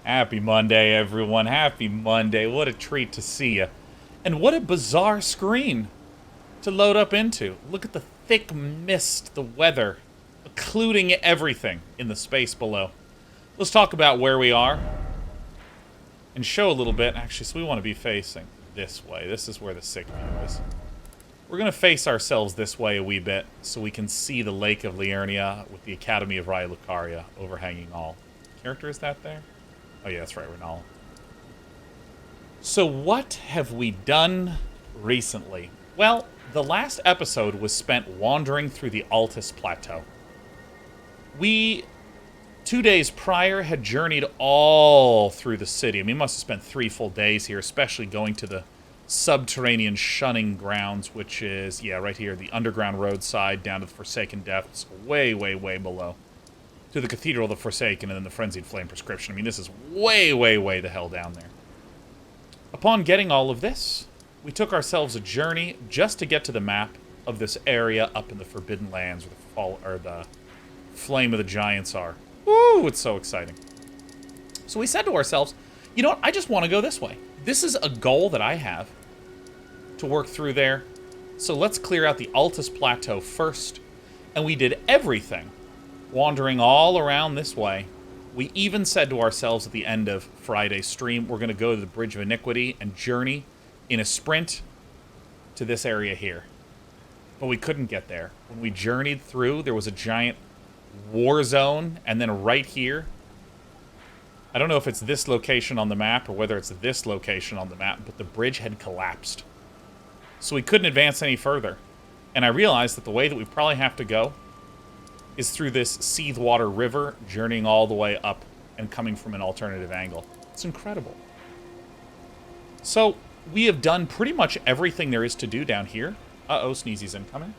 Happy Monday, everyone. Happy Monday. What a treat to see you. And what a bizarre screen to load up into. Look at the thick mist, the weather, occluding everything in the space below. Let's talk about where we are and show a little bit. Actually, so we want to be facing this way. This is where the sick view is. We're going to face ourselves this way a wee bit so we can see the Lake of Liurnia with the Academy of Raya Lucaria overhanging all. What character is that there? Oh yeah, that's right, Renal. So what have we done recently? Well, the last episode was spent wandering through the Altus Plateau. We, 2 days prior, had journeyed all through the city. I mean, we must have spent 3 full days here, especially going to the subterranean shunning grounds, which is, yeah, right here, the underground roadside down to the Forsaken Depths, way, way, way below. To the Cathedral of the Forsaken and then the Frenzied Flame Prescription. I mean, this is way, way, way the hell down there. Upon getting all of this, we took ourselves a journey just to get to the map of this area up in the Forbidden Lands, where the Flame of the Giants are. Woo! It's so exciting. So we said to ourselves, you know what? I just want to go this way. This is a goal that I have to work through there. So let's clear out the Altus Plateau first. And we did everything, wandering all around this way. We even said to ourselves at the end of Friday's stream, we're going to go to the Bridge of Iniquity and journey in a sprint to this area here. But we couldn't get there. When we journeyed through, there was a giant war zone, and then right here, I don't know if it's this location on the map or whether it's this location on the map, but the bridge had collapsed. So we couldn't advance any further. And I realized that the way that we probably have to go is through this Seethwater River, journeying all the way up and coming from an alternative angle. It's incredible. So, we have done pretty much everything there is to do down here. Uh-oh, Sneezy's incoming.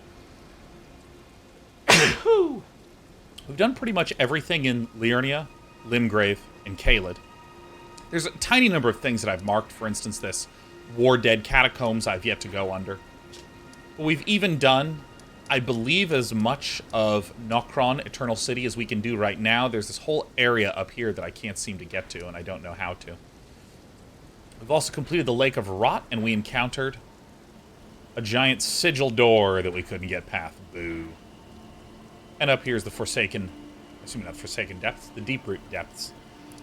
We've done pretty much everything in Liurnia, Limgrave, and Caelid. There's a tiny number of things that I've marked. For instance, this War Dead Catacombs I've yet to go under. But we've even done, I believe, as much of Nokron, Eternal City, as we can do right now. There's this whole area up here that I can't seem to get to, and I don't know how to. We've also completed the Lake of Rot, and we encountered a giant sigil door that we couldn't get past. Boo. And up here's the Forsaken, assuming not Forsaken Depths, the Deeproot Depths,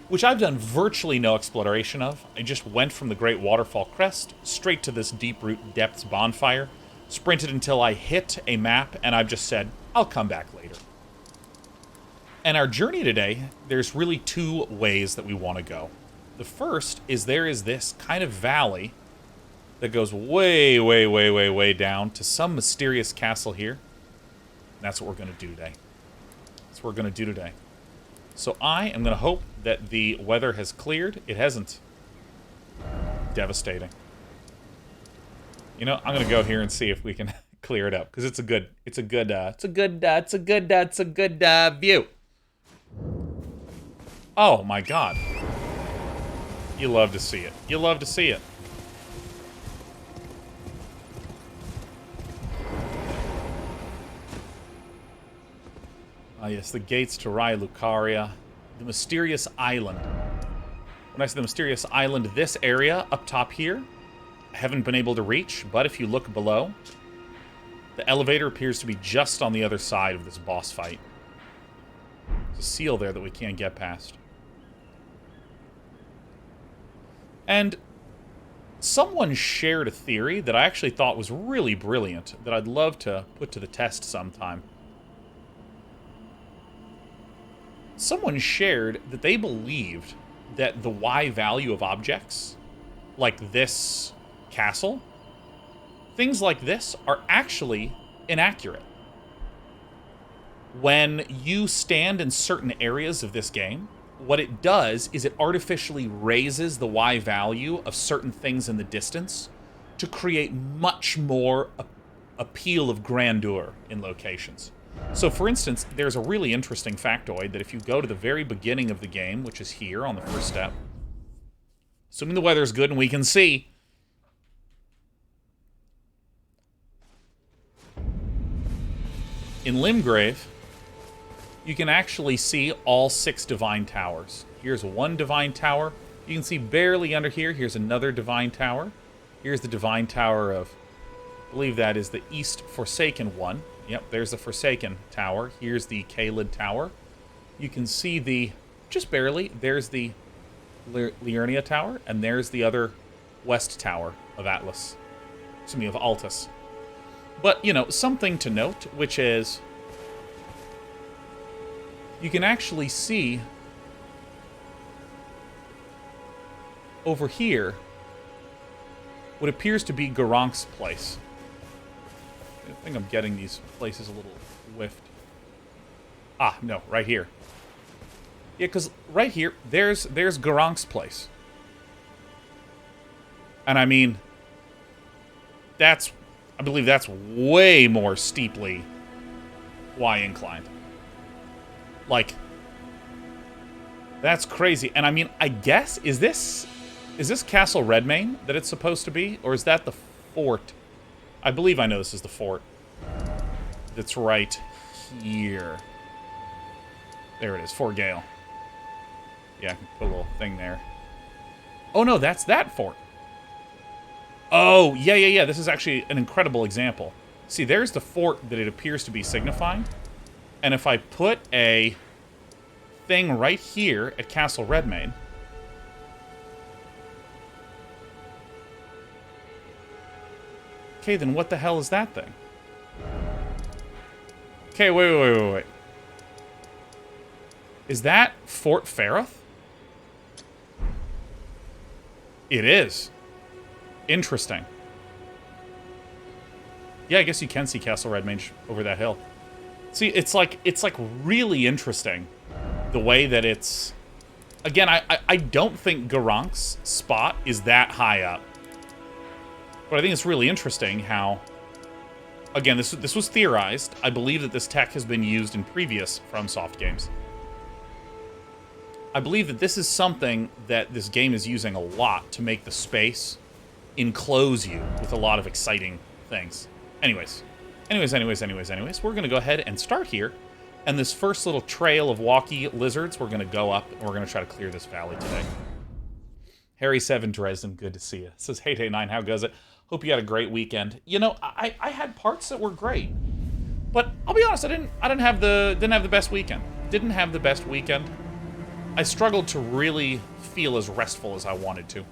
which I've done virtually no exploration of. I just went from the Great Waterfall Crest straight to this Deeproot Depths bonfire, sprinted until I hit a map, and I've just said, I'll come back later. And our journey today, there's really 2 ways that we want to go. The first is there is this kind of valley that goes way, way, way, way, way down to some mysterious castle here. And that's what we're going to do today. That's what we're going to do today. So I am going to hope that the weather has cleared. It hasn't. Devastating. You know, I'm going to go here and see if we can clear it up, because it's a good view. Oh my god. You love to see it. You love to see it. Ah, yes, the gates to Raya Lucaria. The mysterious island. When I say the mysterious island, this area up top here, I haven't been able to reach, but if you look below, the elevator appears to be just on the other side of this boss fight. There's a seal there that we can't get past. And someone shared a theory that I actually thought was really brilliant, that I'd love to put to the test sometime. Someone shared that they believed that the Y value of objects, like this castle, things like this are actually inaccurate. When you stand in certain areas of this game, what it does is it artificially raises the Y value of certain things in the distance to create much more appeal of grandeur in locations. So, for instance, there's a really interesting factoid that if you go to the very beginning of the game, which is here on the first step, assuming the weather's good and we can see, in Limgrave, you can actually see all 6 divine towers. Here's one divine tower. You can see barely under here. Here's another divine tower. Here's the divine tower of, I believe that is the East Forsaken one. Yep, there's the Forsaken tower. Here's the Kaled tower. You can see the, just barely, there's the Liurnia tower, and there's the other west tower of Atlas. Excuse me, of Altus. But, you know, something to note, which is, you can actually see over here what appears to be Garank's place. I think I'm getting these places a little whiffed. Ah, no, right here. Yeah, because right here, there's Garank's place. And I mean, I believe that's way more steeply Y inclined. Like, that's crazy. And I mean, I guess, is this Castle Redmane that it's supposed to be? Or is that the fort? I believe I know this is the fort. That's right here. There it is, Fort Gale. Yeah, I can put a little thing there. Oh no, that's that fort. Oh, yeah. This is actually an incredible example. See, there's the fort that it appears to be signifying. And if I put a thing right here at Castle Redmane, okay, then what the hell is that thing? Okay, wait. Is that Fort Faroth? It is. Interesting. Yeah, I guess you can see Castle Redmane over that hill. See, it's like really interesting the way that it's. Again, I don't think Garank's spot is that high up, but I think it's really interesting how. Again, this was theorized. I believe that this tech has been used in previous FromSoft games. I believe that this is something that this game is using a lot to make the space enclose you with a lot of exciting things. Anyways, we're going to go ahead and start here. And this first little trail of walkie lizards, we're going to go up, and we're going to try to clear this valley today. Harry7 Dresden, good to see you. Says, hey, Day 9, how goes it? Hope you had a great weekend. You know, I had parts that were great. But I'll be honest, I didn't have the best weekend. Didn't have the best weekend. I struggled to really feel as restful as I wanted to.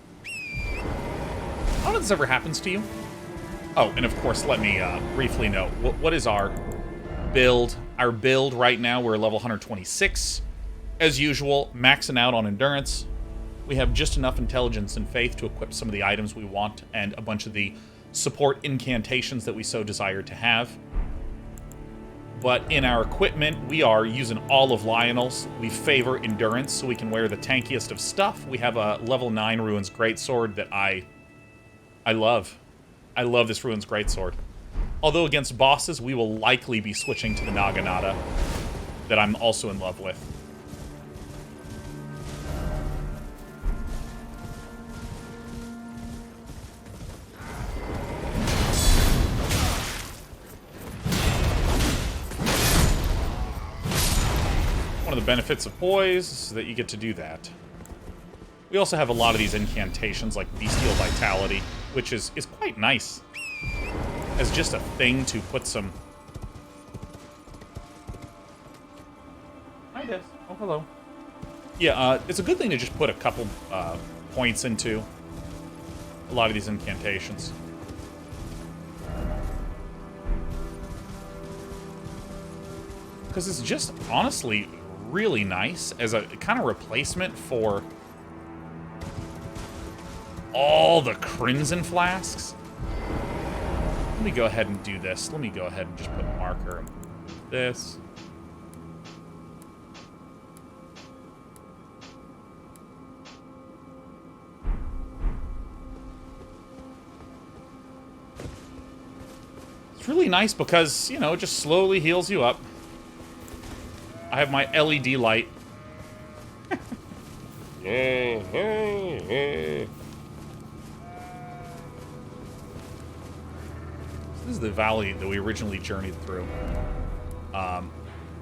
I don't know if this ever happens to you. Oh, and of course, let me briefly note, what is our build? Our build right now, we're level 126. As usual, maxing out on endurance. We have just enough intelligence and faith to equip some of the items we want and a bunch of the support incantations that we so desire to have. But in our equipment, we are using all of Lionel's. We favor endurance, so we can wear the tankiest of stuff. We have a level 9 Ruins Greatsword that I love. I love this Ruins Greatsword. Although against bosses, we will likely be switching to the Naginata that I'm also in love with. One of the benefits of poise is that you get to do that. We also have a lot of these incantations like Bestial Vitality, which is quite nice as just a thing to put some... Hi, Des. Oh, hello. Yeah, it's a good thing to just put a couple points into a lot of these incantations. Because it's just, honestly, really nice as a kind of replacement for all the Crimson Flasks. Let me go ahead and do this. Let me go ahead and just put a marker and this. It's really nice because, you know, it just slowly heals you up. I have my LED light. This is the valley that we originally journeyed through.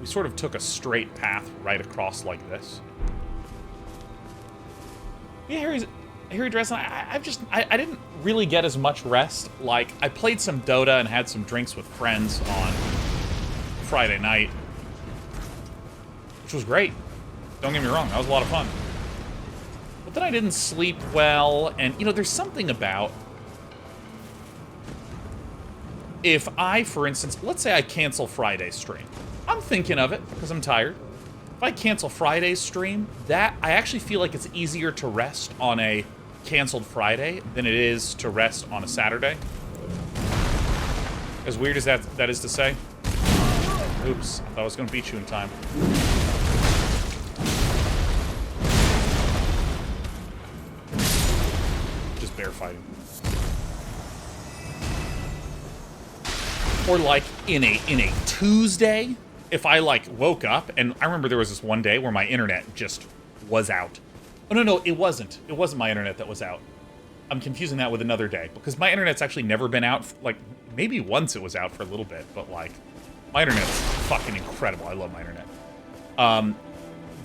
we sort of took a straight path right across like this. Yeah, Harry Dresden, I didn't really get as much rest. Like, I played some Dota and had some drinks with friends on Friday night, which was great. Don't get me wrong, that was a lot of fun. But then I didn't sleep well, and, you know, there's something about... If I, for instance, let's say I cancel Friday's stream. I'm thinking of it, because I'm tired. If I cancel Friday's stream, I actually feel like it's easier to rest on a canceled Friday than it is to rest on a Saturday. As weird as that is to say. Oops, I thought I was going to beat you in time. Just bear fighting. Or like in a Tuesday, if I like woke up, and I remember there was this one day where my internet just was out. Oh no, it wasn't. It wasn't my internet that was out. I'm confusing that with another day, because my internet's actually never been out. Like, maybe once it was out for a little bit, but like, my internet's fucking incredible. I love my internet.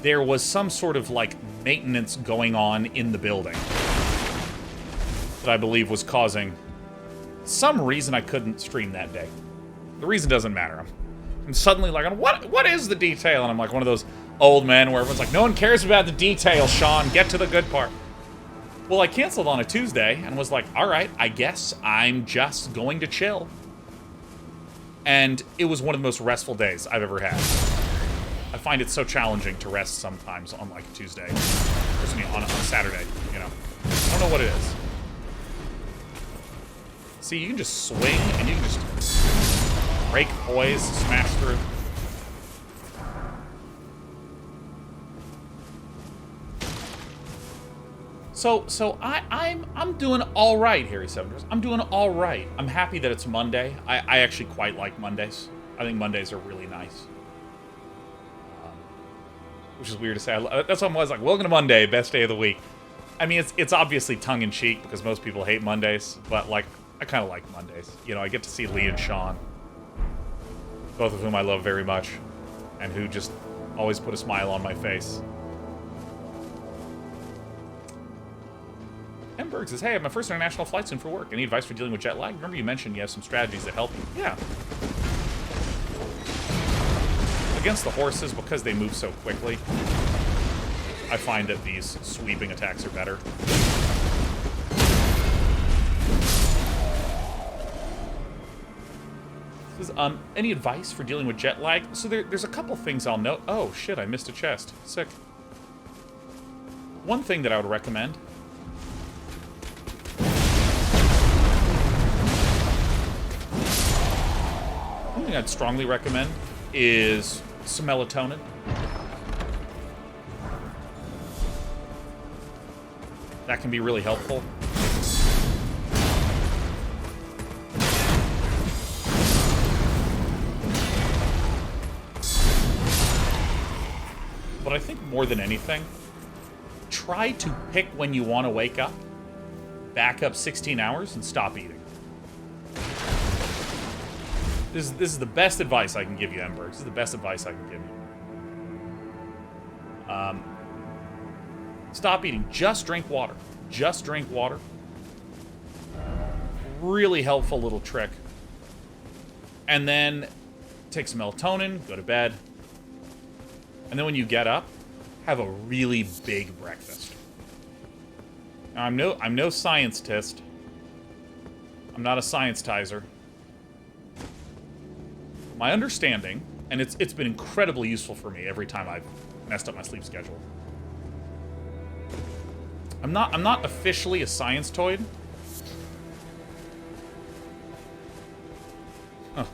There was some sort of like maintenance going on in the building that I believe was causing some reason I couldn't stream that day. The reason doesn't matter. I'm suddenly like, what is the detail? And I'm like one of those old men where everyone's like, no one cares about the detail, Sean. Get to the good part. Well, I canceled on a Tuesday and was like, all right, I guess I'm just going to chill. And it was one of the most restful days I've ever had. I find it so challenging to rest sometimes on like a Tuesday. Or excuse me, on a Saturday, you know. I don't know what it is. See, you can just swing and you can just break poise, smash through. So I'm doing all right, Harry Sevenders. I'm doing all right. I'm happy that it's Monday. I actually quite like Mondays. I think Mondays are really nice. Which is weird to say. That's what I was like, welcome to Monday, best day of the week. I mean, it's obviously tongue-in-cheek because most people hate Mondays, but like, I kind of like Mondays. You know, I get to see Lee and Sean, both of whom I love very much, and who just always put a smile on my face. Emberg says, hey, I have my first international flight soon for work. Any advice for dealing with jet lag? Remember you mentioned you have some strategies that help you. Yeah. Against the horses, because they move so quickly, I find that these sweeping attacks are better. Says, any advice for dealing with jet lag? So there's a couple things I'll note. Oh, shit, I missed a chest. Sick. One thing that I would recommend... One thing I'd strongly recommend is some melatonin. That can be really helpful. But I think more than anything, try to pick when you want to wake up, back up 16 hours, and stop eating. This is the best advice I can give you, Emberg. This is the best advice I can give you. Stop eating. Just drink water. Just drink water. Really helpful little trick. And then take some melatonin, go to bed. And then when you get up, have a really big breakfast. Now, I'm no scientist. I'm not a science-tizer. My understanding, and it's been incredibly useful for me every time I've messed up my sleep schedule. I'm not officially a science-toid. Huh.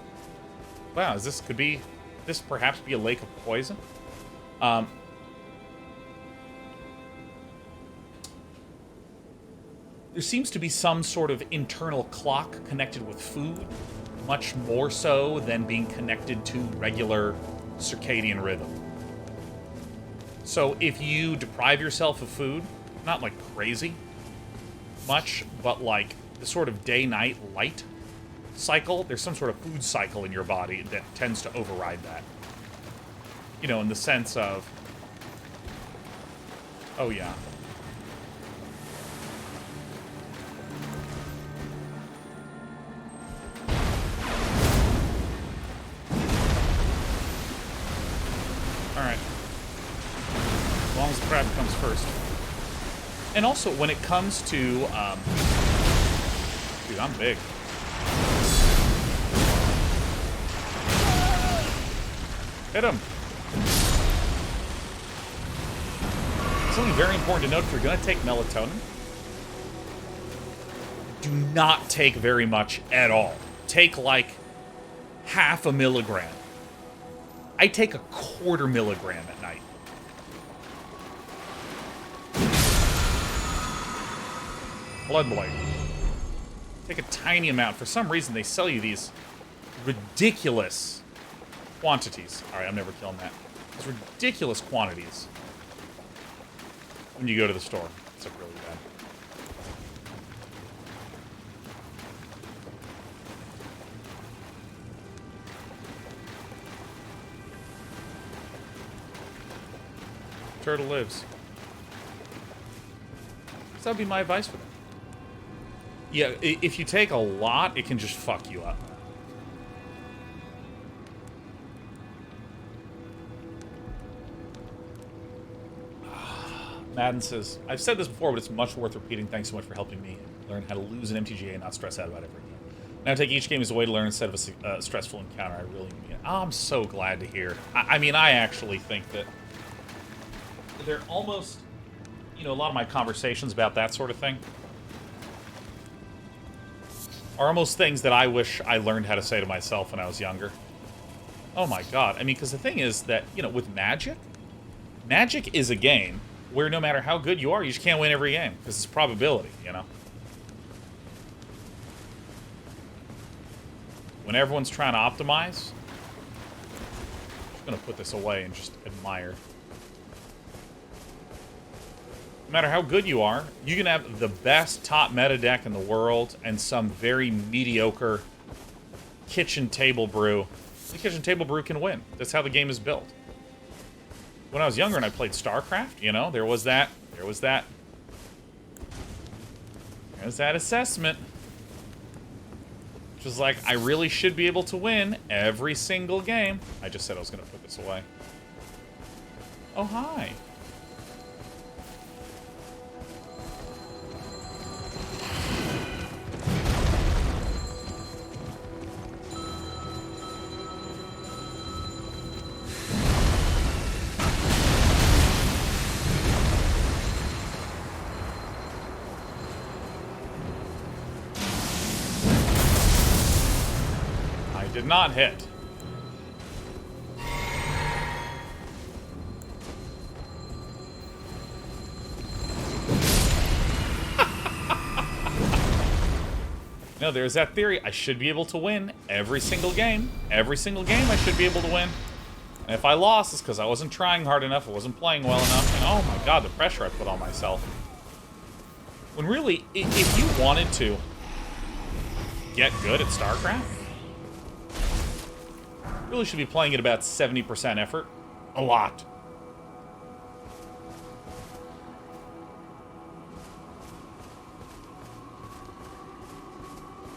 Wow, could this perhaps be a lake of poison? There seems to be some sort of internal clock connected with food, much more so than being connected to regular circadian rhythm. So if you deprive yourself of food, not like crazy much, but like the sort of day-night light cycle, there's some sort of food cycle in your body that tends to override that. You know, in the sense of, oh yeah. Alright. As long as the crab comes first. And also, when it comes to, dude, I'm big. Hit him. Something very important to note, if you're going to take melatonin, do not take very much at all. Take like half a milligram. I take a quarter milligram at night. Blood blade. Take a tiny amount. For some reason, they sell you these ridiculous quantities. All right, I'm never killing that. These ridiculous quantities when you go to the store. It's like really bad. Turtle lives. So that would be my advice for them. Yeah, if you take a lot, it can just fuck you up. Madden says, I've said this before, but it's much worth repeating. Thanks so much for helping me learn how to lose an MTGA and not stress out about it every game. Now take each game as a way to learn instead of a stressful encounter. I really mean it. Oh, I'm so glad to hear. I mean, I actually think that they're almost, you know, a lot of my conversations about that sort of thing are almost things that I wish I learned how to say to myself when I was younger. Oh my god. I mean, because the thing is that, you know, with Magic, Magic is a game where no matter how good you are, you just can't win every game, because it's probability, you know? When everyone's trying to optimize, I'm just going to put this away and just admire. No matter how good you are, you can have the best top meta deck in the world and some very mediocre kitchen table brew. The kitchen table brew can win. That's how the game is built. When I was younger and I played StarCraft, you know, there was that assessment. Which was like, I really should be able to win every single game. I just said I was going to put this away. Oh, hi. Did not hit. No, there's that theory. I should be able to win every single game. Every single game I should be able to win. And if I lost, it's because I wasn't trying hard enough, I wasn't playing well enough, and oh my god, the pressure I put on myself. When really, if you wanted to get good at StarCraft, really should be playing at about 70% effort. A lot.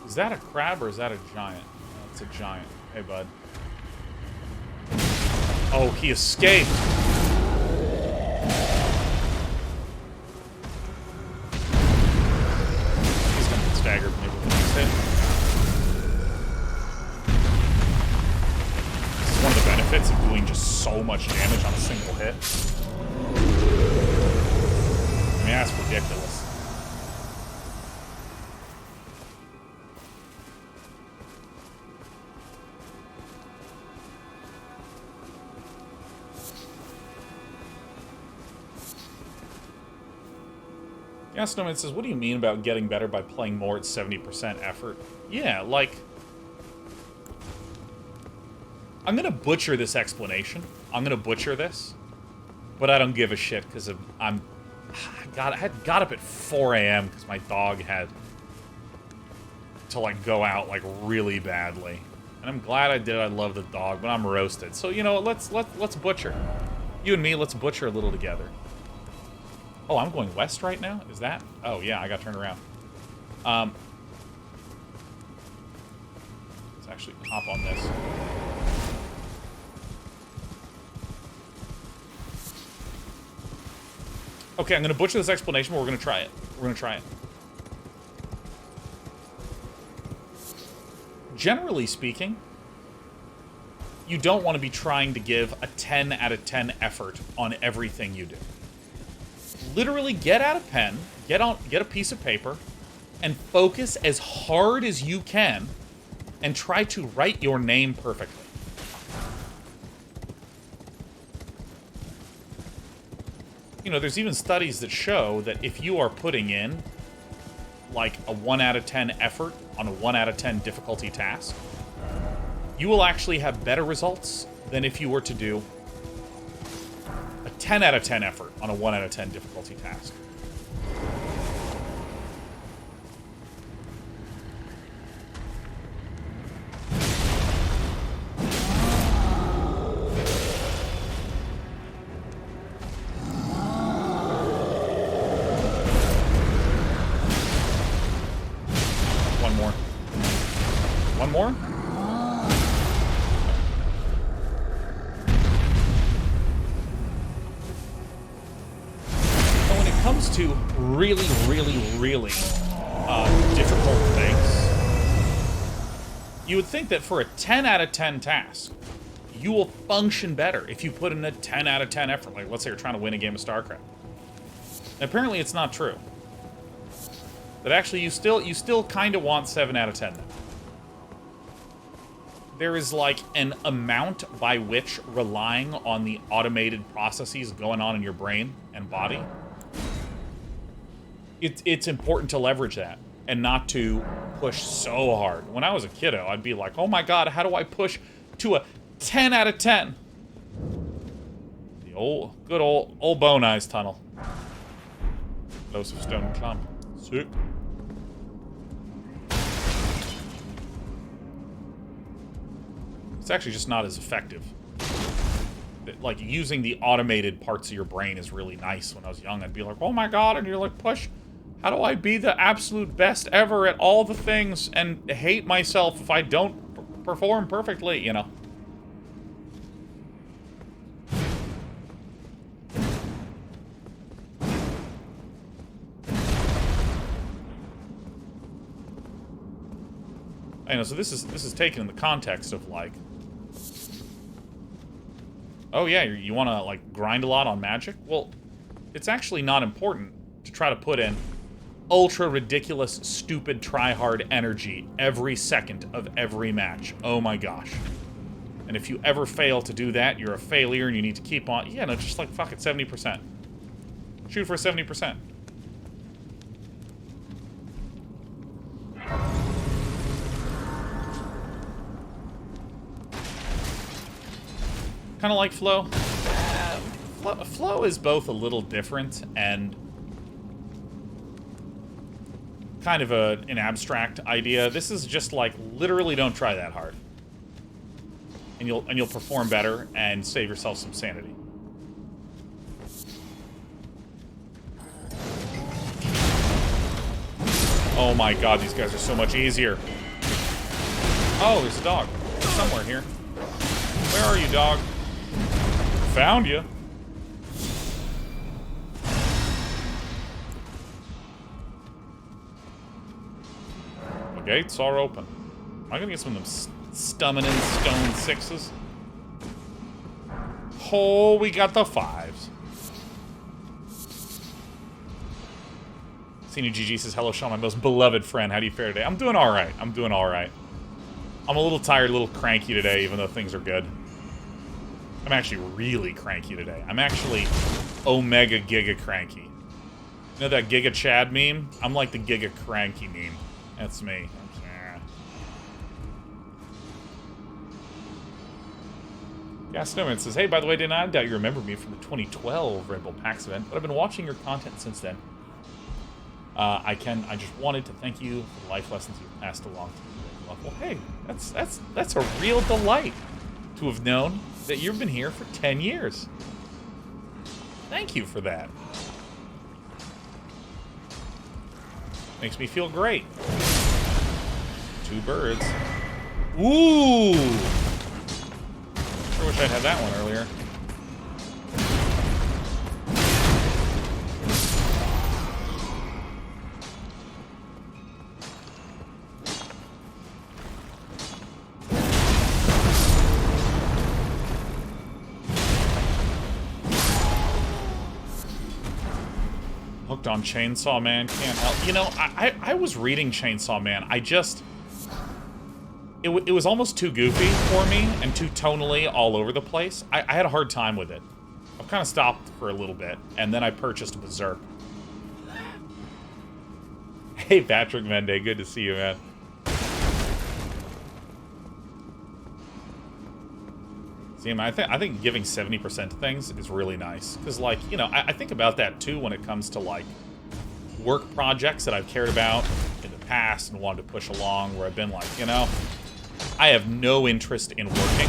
Is that a crab or is that a giant? It's a giant. Hey, bud. Oh, he escaped. He's gonna get staggered maybe with the next hit. One of the benefits of doing just so much damage on a single hit. I mean, that's ridiculous. Yeah, Snowman says, what do you mean about getting better by playing more at 70% effort? Yeah, like... I'm gonna butcher this explanation. I'm gonna butcher this, but I don't give a shit because I got up at 4 a.m. because my dog had to like go out like really badly. And I'm glad I did. I love the dog, but I'm roasted. So, you know, let's butcher. You and me, let's butcher a little together. Oh, I'm going west right now? Is that? Oh, yeah, I got turned around. Let's actually hop on this. Okay, I'm going to butcher this explanation, but we're going to try it. We're going to try it. Generally speaking, you don't want to be trying to give a 10 out of 10 effort on everything you do. Literally get out a pen, get a piece of paper, and focus as hard as you can and try to write your name perfectly. You know, there's even studies that show that if you are putting in like a 1 out of 10 effort on a 1 out of 10 difficulty task, you will actually have better results than if you were to do a 10 out of 10 effort on a 1 out of 10 difficulty task. One more. One more? To really, really, really difficult things, you would think that for a 10 out of 10 task, you will function better if you put in a 10 out of 10 effort. Like, let's say you're trying to win a game of StarCraft. And apparently it's not true. That actually you still kind of want 7 out of 10. There is like an amount by which relying on the automated processes going on in your brain and body, it's important to leverage that and not to push so hard. When I was a kiddo, I'd be like, oh my god, how do I push to a 10 out of 10? The good old Bone Eyes Tunnel. Explosive stone clump. Sick. It's actually just not as effective. Like, using the automated parts of your brain is really nice. When I was young, I'd be like, oh my god, and you're like, push. How do I be the absolute best ever at all the things and hate myself if I don't perform perfectly, you know? I know, so this is taken in the context of, like, oh yeah, you want to, like, grind a lot on magic? Well, it's actually not important to try to put in ultra ridiculous, stupid, try-hard energy every second of every match. Oh my gosh. And if you ever fail to do that, you're a failure and you need to keep on... Yeah, no, just like, fuck it, 70%. Shoot for 70%. Kind of like Flow. Flow is both a little different and kind of an abstract idea. This is just like, literally don't try that hard. And you'll perform better and save yourself some sanity. Oh my god, these guys are so much easier. Oh, there's a dog. Somewhere here. Where are you, dog? Found you. The gates are open. Am I gonna get some of them stummoning stone sixes? Oh, we got the fives. Senior GG says, hello, Sean, my most beloved friend. How do you fare today? I'm doing alright. I'm doing alright. I'm a little tired, a little cranky today, even though things are good. I'm actually really cranky today. I'm actually Omega Giga cranky. You know that Giga Chad meme? I'm like the Giga cranky meme. That's me. Yeah, Snowman says, hey, by the way, did not doubt you remember me from the 2012 Red Bull PAX event, but I've been watching your content since then. I just wanted to thank you for the life lessons you've passed along to me. Well, hey, that's a real delight to have known that you've been here for 10 years. Thank you for that. Makes me feel great. 2 birds. Ooh! Sure wish I'd had that one earlier. Hooked on Chainsaw Man, can't help. You know, I was reading Chainsaw Man. I just... It was almost too goofy for me and too tonally all over the place. I had a hard time with it. I've kind of stopped for a little bit, and then I purchased Berserk. Hey, Patrick Mende, good to see you, man. See, man, I think giving 70% to things is really nice. Because, like, you know, I think about that, too, when it comes to, like, work projects that I've cared about in the past and wanted to push along, where I've been like, you know, I have no interest in working.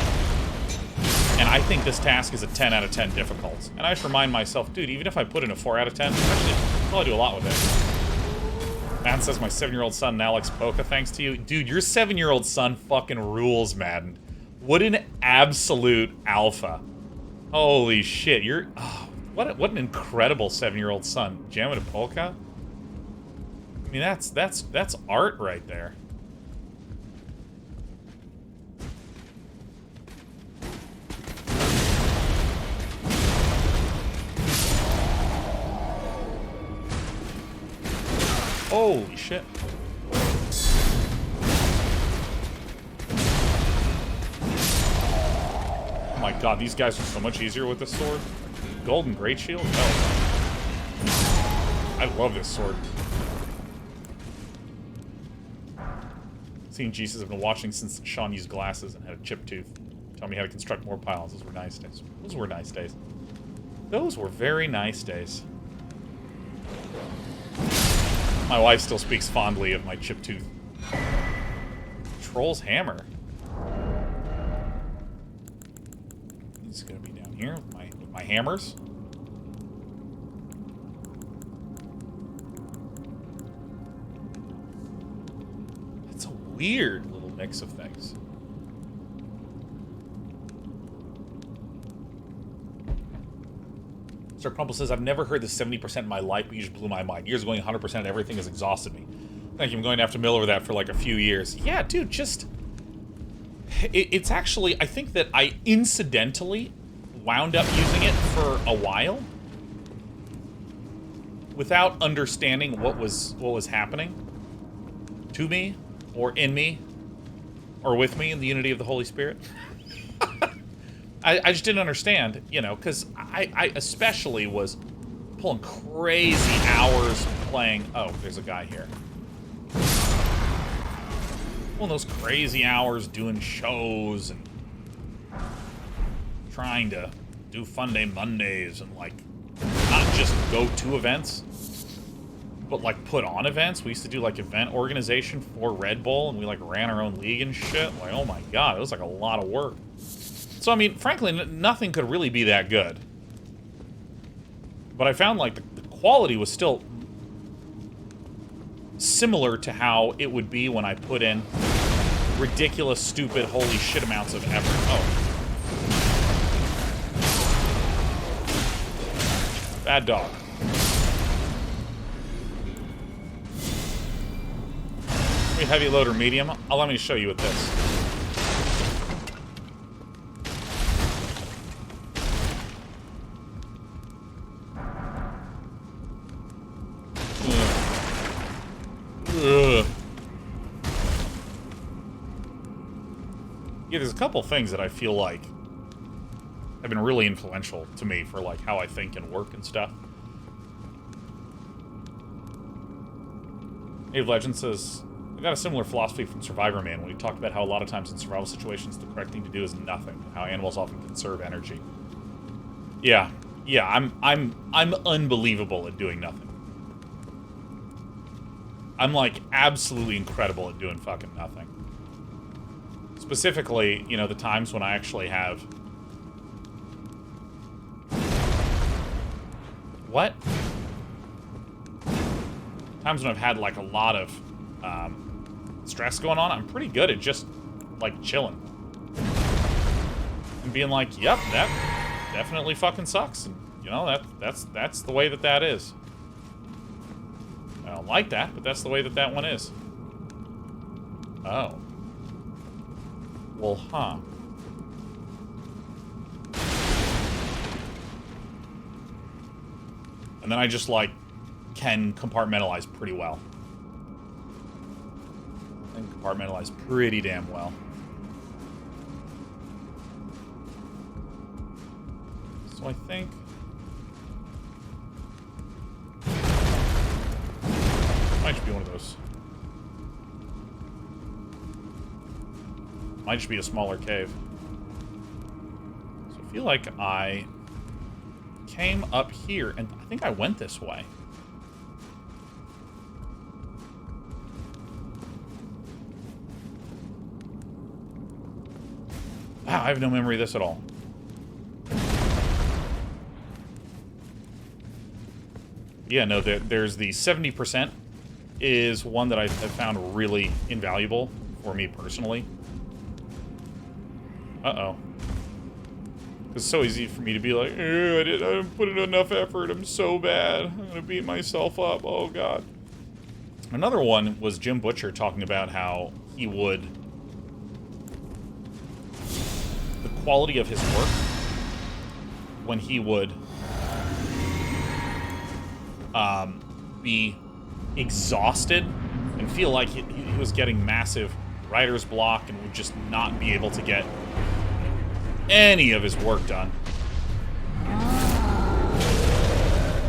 And I think this task is a 10 out of 10 difficult. And I just remind myself, dude, even if I put in a 4 out of 10, actually, I'll probably do a lot with it. Madden says my 7-year-old son now likes Poca thanks to you. Dude, your 7-year-old son fucking rules, Madden. What an absolute alpha. Holy shit, you're... Oh, what an incredible 7-year-old son. Jamming a polka? I mean, that's art right there. Holy shit. Oh my god, these guys are so much easier with this sword. Golden Great Shield? Oh. I love this sword. Seeing Jesus, I've been watching since Sean used glasses and had a chipped tooth. Tell me how to construct more piles. Those were nice days. Those were nice days. Those were very nice days. My wife still speaks fondly of my chipped tooth. Troll's hammer. He's gonna be down here with my hammers. That's a weird little mix of things. Sir Crumple says, I've never heard the 70% in my life, but you just blew my mind. Years going 100% of everything has exhausted me. Thank you, I'm going to have to mill over that for like a few years. Yeah, dude, just... It's actually, I think that I incidentally wound up using it for a while without understanding what was happening to me, or in me, or with me in the unity of the Holy Spirit. I just didn't understand, you know, because I especially was pulling crazy hours playing... Oh, there's a guy here. Pulling those crazy hours doing shows and trying to do Fun Day Mondays and, like, not just go to events, but, like, put on events. We used to do, like, event organization for Red Bull, and we, like, ran our own league and shit. Like, oh my god, it was, like, a lot of work. So, I mean, frankly, nothing could really be that good. But I found, like, the quality was still similar to how it would be when I put in ridiculous, stupid, holy shit amounts of effort. Oh. Bad dog. Heavy load or medium? Allow me to show you with this. Ugh. Yeah, there's a couple things that I feel like have been really influential to me for, like, how I think and work and stuff. Ave Legend says, I got a similar philosophy from Survivor Man when he talked about how a lot of times in survival situations the correct thing to do is nothing, and how animals often conserve energy. Yeah, I'm unbelievable at doing nothing. I'm, like, absolutely incredible at doing fucking nothing. Specifically, you know, the times when I actually have... What? Times when I've had, like, a lot of stress going on, I'm pretty good at just, like, chilling. And being like, yep, that definitely fucking sucks. And, you know, that's the way that is. I don't like that, but that's the way that one is. Oh. Well, huh. And then I just, like, can compartmentalize pretty well. And compartmentalize pretty damn well. So I think... Might just be one of those. Might just be a smaller cave. So I feel like I came up here, and I think I went this way. Wow, I have no memory of this at all. Yeah, no, there's the 70% is one that I've found really invaluable for me personally. Uh-oh. It's so easy for me to be like, I didn't put in enough effort, I'm so bad. I'm gonna beat myself up, oh god. Another one was Jim Butcher talking about how he would... The quality of his work, when he would be exhausted and feel like he was getting massive writer's block and would just not be able to get any of his work done.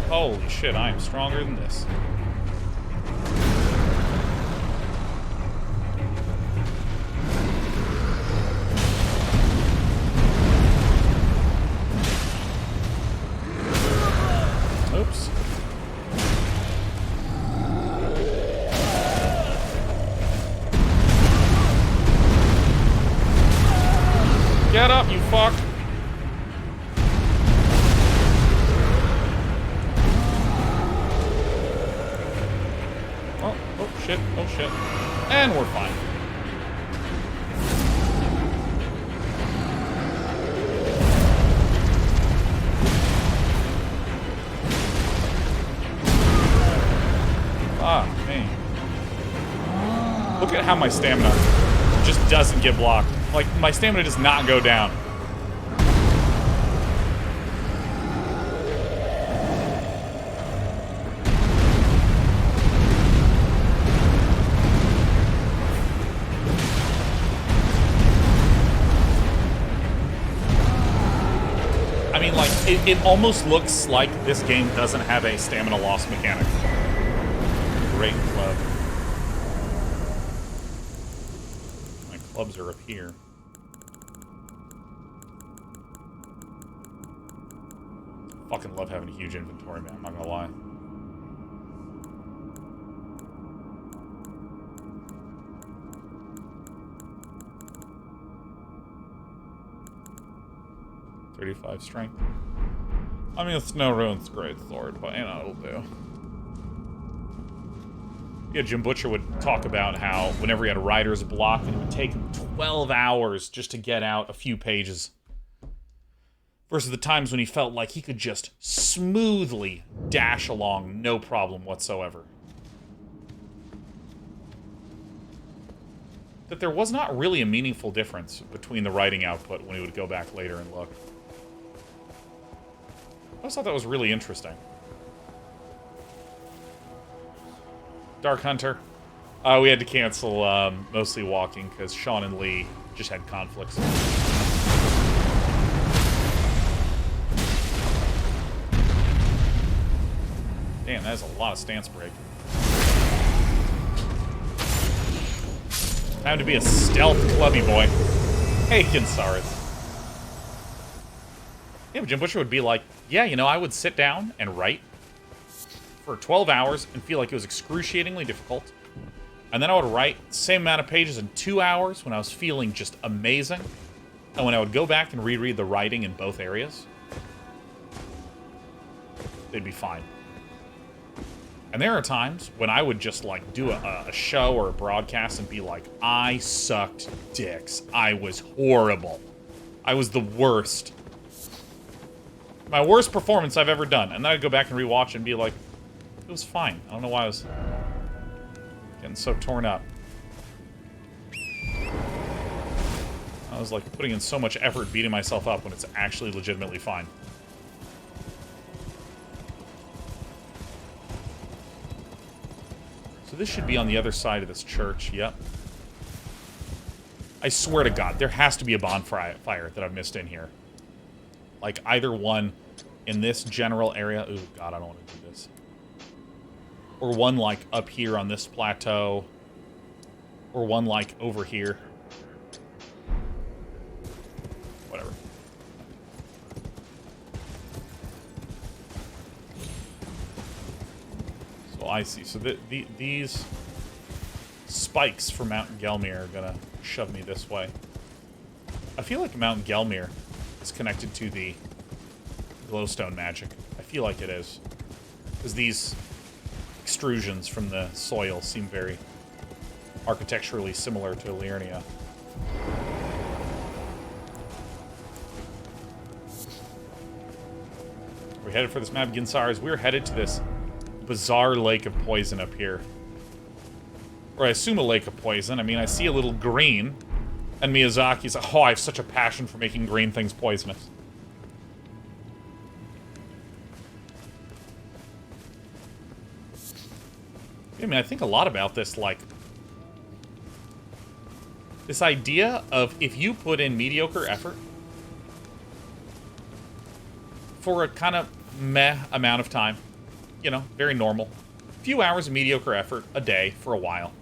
Holy shit, I am stronger than this. Oops. Get up, you fuck! Oh shit, oh shit. And we're fine. Ah, man. Look at how my stamina just doesn't get blocked. Like, my stamina does not go down. I mean, like, it almost looks like this game doesn't have a stamina loss mechanic. Great club. My clubs are up here. Fucking love having a huge inventory, man. I'm not gonna lie. .35 strength. I mean, it's no ruins great sword, but you know, it'll do. Yeah, Jim Butcher would talk about how whenever he had a writer's block, it would take him 12 hours just to get out a few pages. Versus the times when he felt like he could just smoothly dash along, no problem whatsoever. That there was not really a meaningful difference between the writing output when he would go back later and look. I always thought that was really interesting. Dark Hunter. We had to cancel mostly walking because Sean and Lee just had conflicts. Damn, that is a lot of stance break. Time to be a stealth clubby boy. Hey, Kinsaris. Yeah, but Jim Butcher would be like, yeah, you know, I would sit down and write for 12 hours and feel like it was excruciatingly difficult. And then I would write the same amount of pages in 2 hours when I was feeling just amazing. And when I would go back and reread the writing in both areas, they'd be fine. And there are times when I would just, like, do a show or a broadcast and be like, I sucked dicks. I was horrible. I was the worst. My worst performance I've ever done. And then I'd go back and rewatch and be like, it was fine. I don't know why I was getting so torn up. I was, like, putting in so much effort beating myself up when it's actually legitimately fine. So this should be on the other side of this church. Yep. I swear to God, there has to be a bonfire that I've missed in here. Like, either one in this general area. Ooh, God, I don't want to do this. Or one, like, up here on this plateau. Or one, like, over here. Whatever. So I see. So these spikes from Mount Gelmir are gonna shove me this way. I feel like Mount Gelmir is connected to the glowstone magic. I feel like it is. Because these extrusions from the soil seem very architecturally similar to Liurnia. We're headed for this map, Ginsars. We're headed to this bizarre lake of poison up here. Or I assume a lake of poison. I mean, I see a little green. And Miyazaki's like, oh, I have such a passion for making green things poisonous. I mean, I think a lot about this, like, this idea of if you put in mediocre effort for a kind of meh amount of time, you know, very normal, few hours of mediocre effort a day for a while,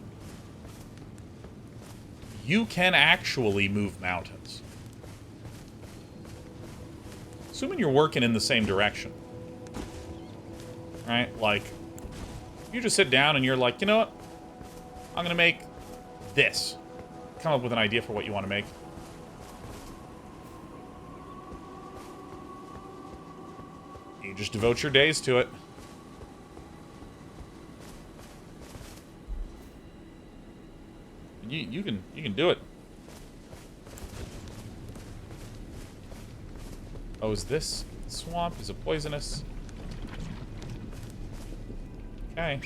you can actually move mountains. Assuming you're working in the same direction. Right? Like, you just sit down and you're like, you know what? I'm gonna make this. Come up with an idea for what you want to make. You just devote your days to it. You can do it. Oh, is this swamp? Is it poisonous? Okay.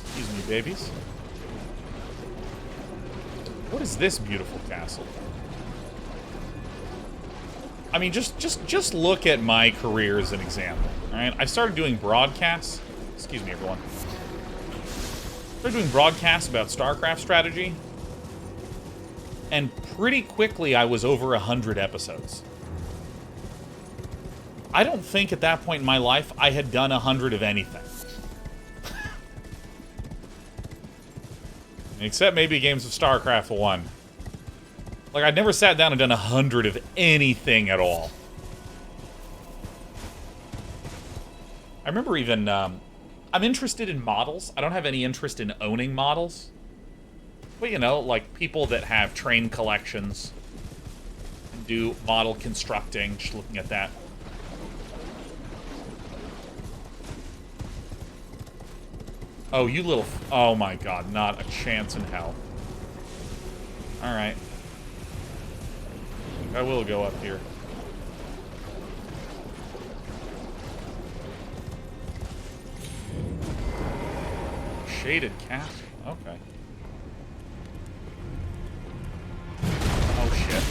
Excuse me, babies. What is this beautiful castle? I mean, just look at my career as an example, alright? I started doing broadcasts. Excuse me, everyone. Started doing broadcasts about StarCraft strategy. And pretty quickly, I was over 100 episodes. I don't think at that point in my life I had done 100 of anything. Except maybe games of StarCraft 1. Like, I'd never sat down and done 100 of anything at all. I remember even, I'm interested in models. I don't have any interest in owning models. But, you know, like, people that have train collections and do model constructing, just looking at that. Oh, you little... Oh, my God. Not a chance in hell. Alright. I will go up here. Shaded castle. Okay. Oh, shit.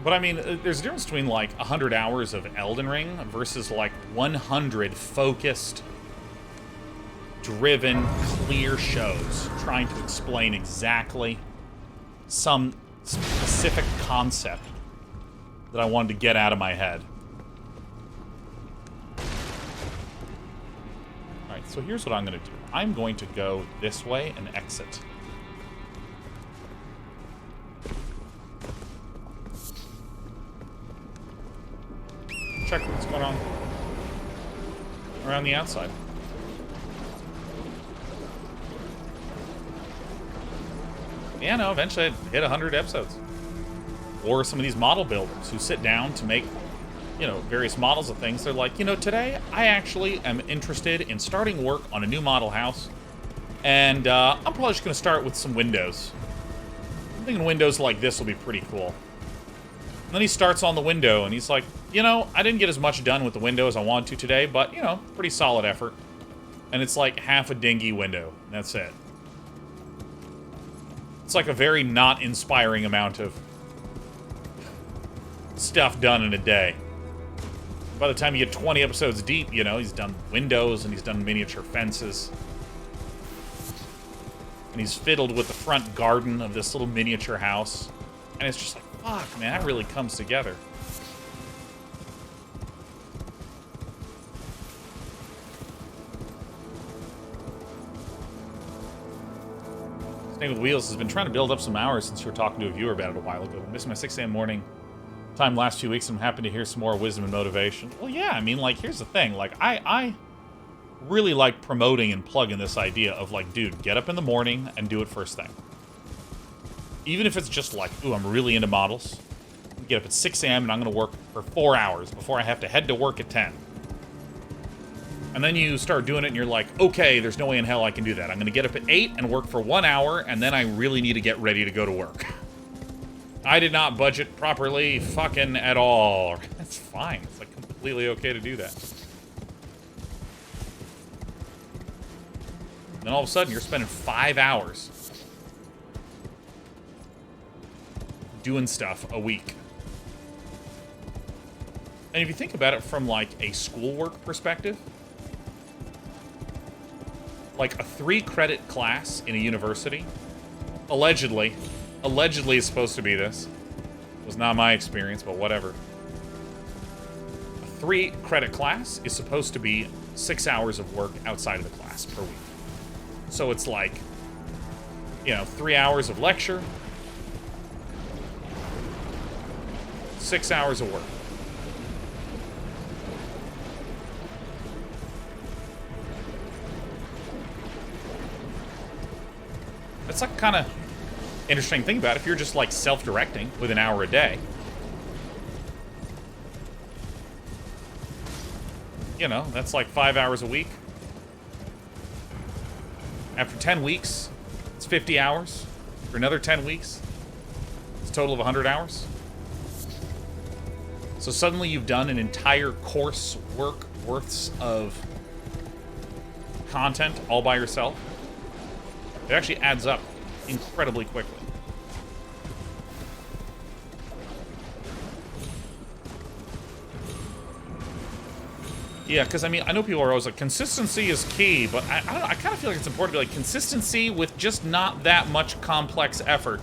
But I mean, there's a difference between like 100 hours of Elden Ring versus like 100 focused, driven, clear shows trying to explain exactly some specific concept that I wanted to get out of my head. Alright, so here's what I'm going to do. I'm going to go this way and exit. Check what's going on around the outside. Yeah, no, eventually I'd hit 100 episodes. Or some of these model builders who sit down to make, you know, various models of things. They're like, you know, today I actually am interested in starting work on a new model house. And I'm probably just going to start with some windows. I'm thinking windows like this will be pretty cool. And then he starts on the window and he's like, you know, I didn't get as much done with the window as I wanted to today, but, you know, pretty solid effort. And it's like half a dingy window. That's it. It's like a very not inspiring amount of stuff done in a day. By the time you get 20 episodes deep, you know, he's done windows and he's done miniature fences. And he's fiddled with the front garden of this little miniature house. And it's just like, fuck, man, that really comes together. Snake with Wheels has been trying to build up some hours since you were talking to a viewer about it a while ago. I missed my 6 a.m. morning time last 2 weeks. I'm happy to hear some more wisdom and motivation. Well, yeah, I mean, like, here's the thing. Like, I really like promoting and plugging this idea of, like, dude, get up in the morning and do it first thing. Even if it's just like, ooh, I'm really into models. Get up at 6 a.m. and I'm going to work for 4 hours before I have to head to work at 10. And then you start doing it and you're like, okay, there's no way in hell I can do that. I'm going to get up at 8 and work for 1 hour, and then I really need to get ready to go to work. I did not budget properly fucking at all. That's fine. It's like completely okay to do that. Then all of a sudden you're spending 5 hours doing stuff a week. And if you think about it from like a schoolwork perspective, like a 3-credit class in a university, allegedly is supposed to be this. It was not my experience, but whatever. A 3-credit class is supposed to be 6 hours of work outside of the class per week. So it's like, you know, 3 hours of lecture, 6 hours of work. That's like kind of interesting thing about it. If you're just like self-directing with an hour a day, you know, that's like 5 hours a week. After 10 weeks, it's 50 hours. For another 10 weeks, it's a total of 100 hours. So suddenly you've done an entire course work worths of content all by yourself. It actually adds up incredibly quickly. Yeah, because, I mean, I know people are always like, consistency is key, but I don't know, I kind of feel like it's important to be like, consistency with just not that much complex effort.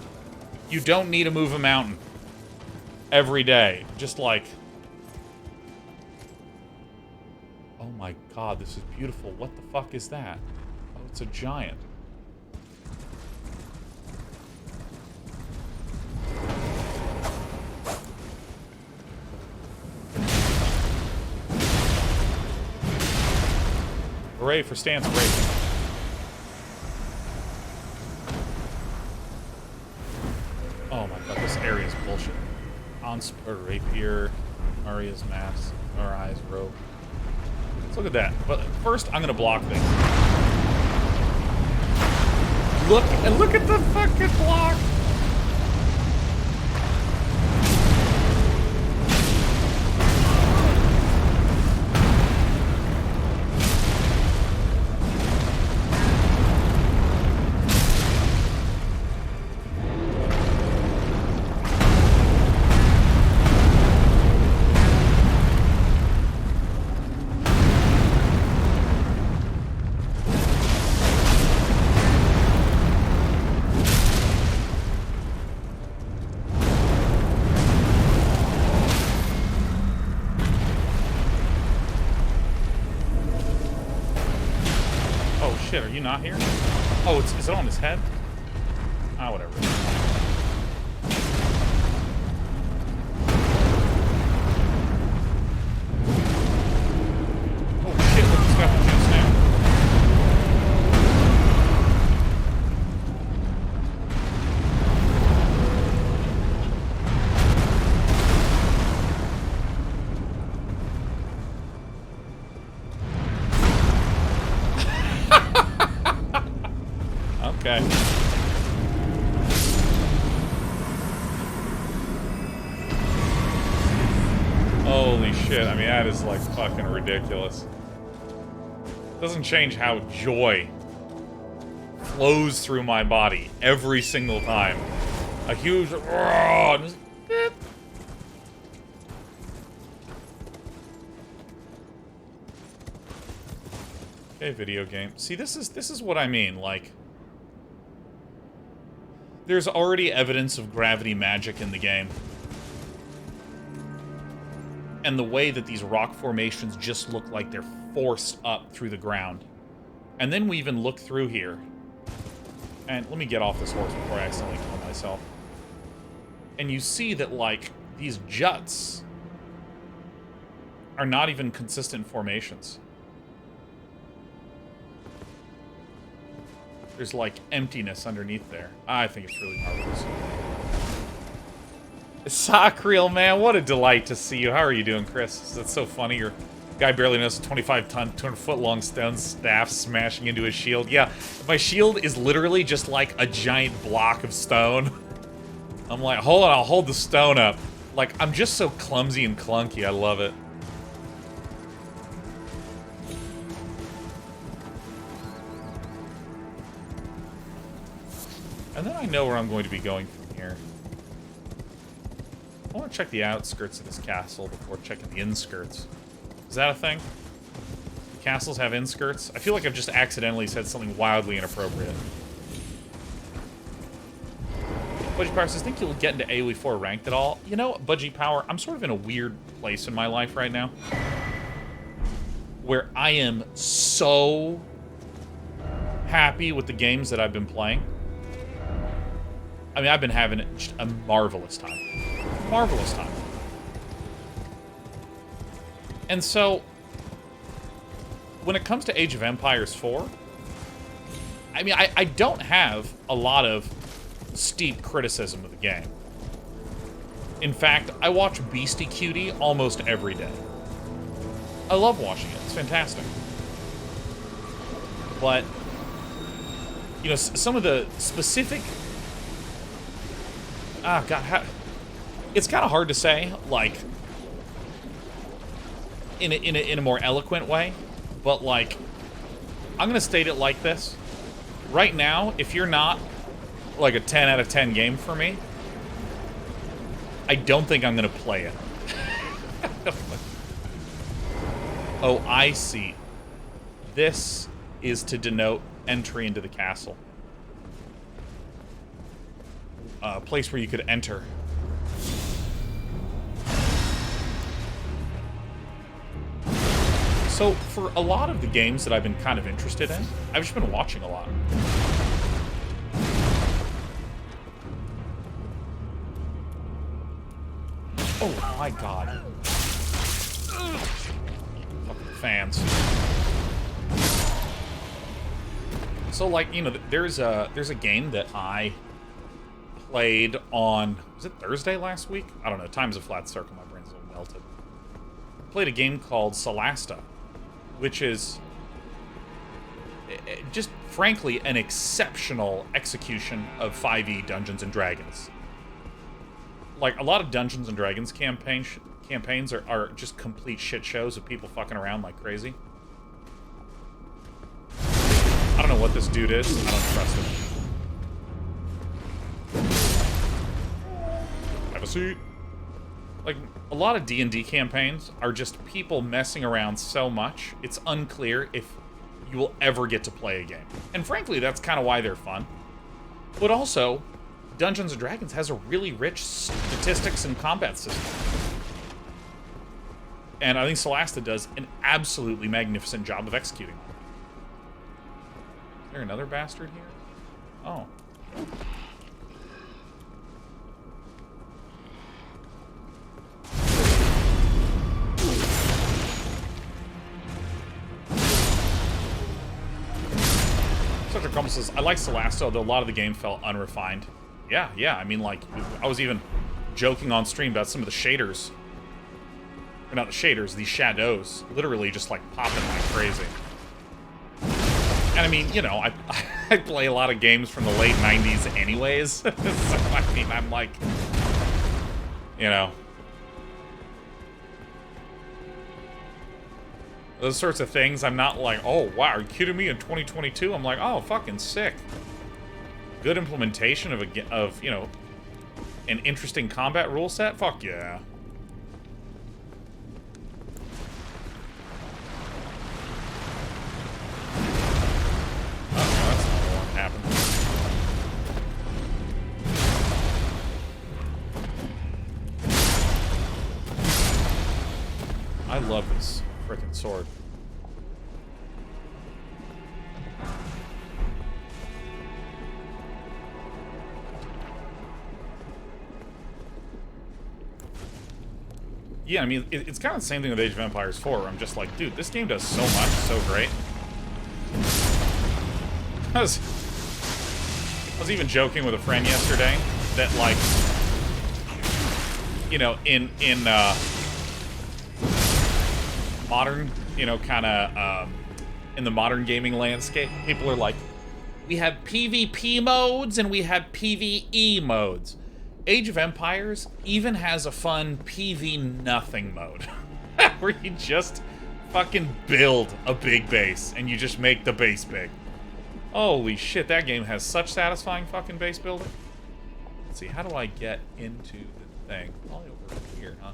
You don't need to move a mountain every day. Just like, oh my god, this is beautiful. What the fuck is that? Oh, it's a giant. Hooray for stance breaking. Oh my god, this area is bullshit. Onspur, rapier, Arya's mask, our eyes, rope. Let's look at that. But first, I'm gonna block things. Look at the fucking block! shit, are you not here? Oh, is it on his head? Ah, whatever. Oh shit, look, he's got the juice now. Okay. Holy shit, I mean, that is, like, fucking ridiculous. Doesn't change how joy flows through my body every single time. A huge... and just, beep. Okay, video game. See, this is what I mean, like... There's already evidence of gravity magic in the game. And the way that these rock formations just look like they're forced up through the ground. And then we even look through here. And let me get off this horse before I accidentally kill myself. And you see that, like, these juts are not even consistent formations. There's, like, emptiness underneath there. I think it's really marvelous. Sacriel, man, what a delight to see you. How are you doing, Chris? That's so funny. Your guy barely knows a 25-ton, 200-foot-long stone staff smashing into his shield. Yeah, my shield is literally just like a giant block of stone. I'm like, hold on, I'll hold the stone up. Like, I'm just so clumsy and clunky. I love it. And then I know where I'm going to be going from here. I want to check the outskirts of this castle before checking the inskirts. Is that a thing? Do castles have inskirts? I feel like I've just accidentally said something wildly inappropriate. Budgie Power says, think you'll get into AoE 4 ranked at all? You know, Budgie Power, I'm sort of in a weird place in my life right now. Where I am so happy with the games that I've been playing. I mean, I've been having just a marvelous time. Marvelous time. And so, when it comes to Age of Empires 4, I mean, I don't have a lot of steep criticism of the game. In fact, I watch Beastie Cutie almost every day. I love watching it. It's fantastic. But, you know, some of the specific... Ah, God, it's kind of hard to say, like, in a more eloquent way, but, like, I'm going to state it like this. Right now, if you're not, like, a 10 out of 10 game for me, I don't think I'm going to play it. Oh, I see. This is to denote entry into the castle. A place where you could enter. So, for a lot of the games that I've been kind of interested in, I've just been watching a lot. Oh my God. Fucking fans. So, like, you know, there's a game that I played on, was it Thursday last week? I don't know, time's a flat circle, my brain's a little melted. Played a game called Solasta, which is just, frankly, an exceptional execution of 5e Dungeons & Dragons. Like, a lot of Dungeons & Dragons campaigns are just complete shit shows of people fucking around like crazy. I don't know what this dude is. I don't trust him. Have a seat. Like, a lot of D&D campaigns are just people messing around so much, it's unclear if you will ever get to play a game. And frankly, that's kind of why they're fun. But also, Dungeons & Dragons has a really rich statistics and combat system. And I think Solasta does an absolutely magnificent job of executing there another bastard here? Oh. Such a Crumble says, I like Celeste, though a lot of the game felt unrefined. Yeah, I mean, like, I was even joking on stream about some of the shaders. Or not the shaders, the shadows. Literally just, like, popping like crazy. And I mean, you know, I play a lot of games from the late 90s anyways. So, I mean, I'm like, you know. Those sorts of things, I'm not like, oh, wow, are you kidding me? In 2022? I'm like, oh, fucking sick. Good implementation of you know, an interesting combat rule set? Fuck yeah. Oh, that's not what happened. I love this frickin' sword. Yeah, I mean, it's kind of the same thing with Age of Empires 4, where I'm just like, dude, this game does so much, so great. I was even joking with a friend yesterday that, like, you know, in modern, you know, kind of, in the modern gaming landscape, people are like, we have PvP modes and we have PvE modes. Age of Empires even has a fun PV nothing mode where you just fucking build a big base and you just make the base big. Holy shit, that game has such satisfying fucking base building. Let's see, how do I get into the thing? Probably over here, huh?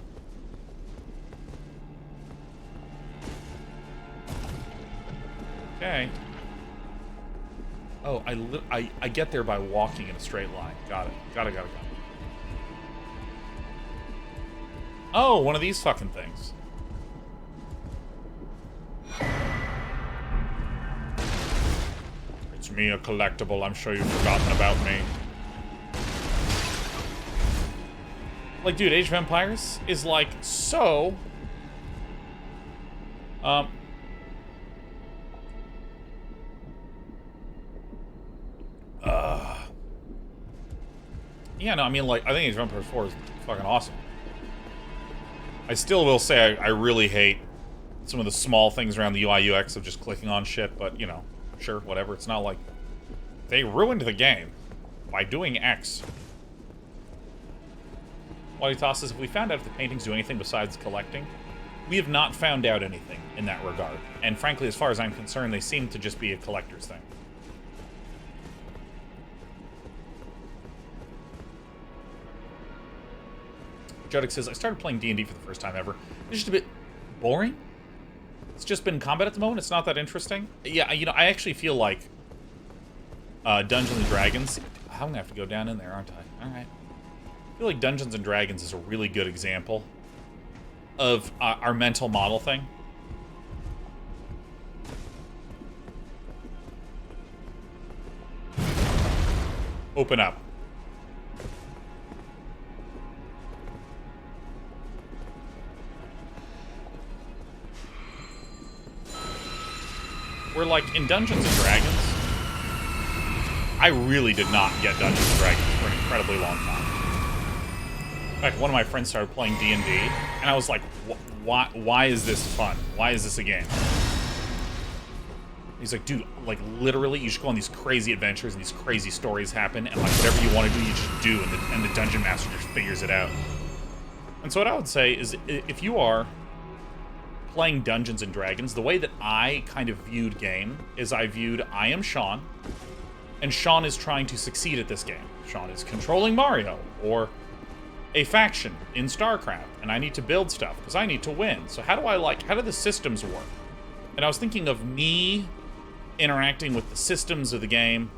Okay. Oh, I get there by walking in a straight line. Got it. Got it. Oh, one of these fucking things. It's me, a collectible. I'm sure you've forgotten about me. Like, dude, Age of Empires is, like, so... Yeah, no, I mean, like, I think Age of Empires 4 is fucking awesome. I still will say I really hate some of the small things around the UI UX of just clicking on shit, but, you know, sure, whatever. It's not like they ruined the game by doing X. While he tosses, if we found out if the paintings do anything besides collecting, we have not found out anything in that regard. And frankly, as far as I'm concerned, they seem to just be a collector's thing. Juddick says, I started playing D&D for the first time ever. It's just a bit boring. It's just been combat at the moment. It's not that interesting. Yeah, you know, I actually feel like Dungeons & Dragons... I'm going to have to go down in there, aren't I? Alright. I feel like Dungeons & Dragons is a really good example of our mental model thing. Open up. Where, like, in Dungeons & Dragons, I really did not get Dungeons & Dragons for an incredibly long time. In fact, one of my friends started playing D&D, and I was like, why is this fun? Why is this a game? He's like, dude, like, literally, you should go on these crazy adventures, and these crazy stories happen, and, like, whatever you want to do, you just do, and the Dungeon Master just figures it out. And so what I would say is, if you are playing Dungeons & Dragons, the way that I kind of viewed game is I am Sean, and Sean is trying to succeed at this game. Sean is controlling Mario, or a faction in StarCraft, and I need to build stuff, because I need to win. So how do the systems work? And I was thinking of me interacting with the systems of the game,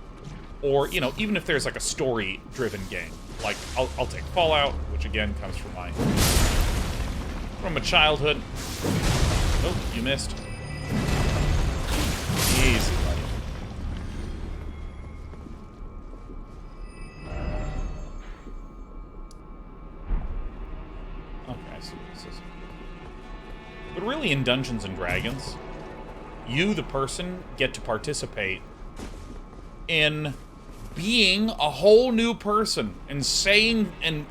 or, you know, even if there's, like, a story-driven game. Like, I'll take Fallout, which, again, comes from my childhood. Oh, you missed. Easy, buddy. Okay, I see what this is. But really, in Dungeons and Dragons, you, the person, get to participate in being a whole new person and saying and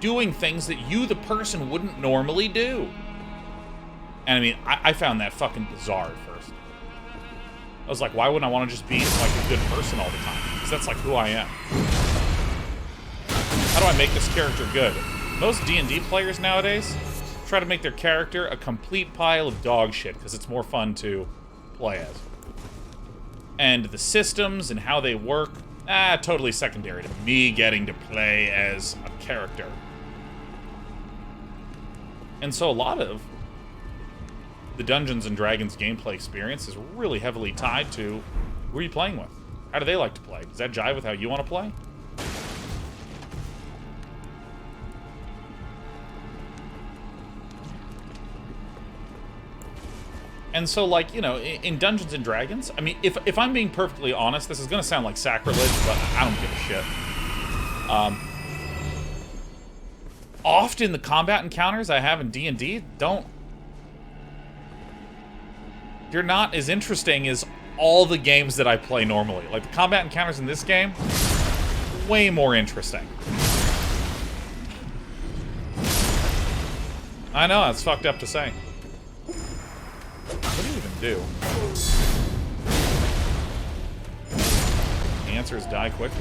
doing things that you, the person, wouldn't normally do. And I mean, I found that fucking bizarre at first. I was like, why wouldn't I want to just be like a good person all the time? Because that's like who I am. How do I make this character good? Most D&D players nowadays try to make their character a complete pile of dog shit because it's more fun to play as. And the systems and how they work, totally secondary to me getting to play as a character. And so a lot of the Dungeons and Dragons gameplay experience is really heavily tied to who are you playing with? How do they like to play? Does that jive with how you want to play? And so, like, you know, in Dungeons and Dragons, I mean, if I'm being perfectly honest, this is going to sound like sacrilege, but I don't give a shit. Often the combat encounters I have in D&D they're not as interesting as all the games that I play normally. Like, the combat encounters in this game, way more interesting. I know, that's fucked up to say. What do you even do? The answer is die quickly.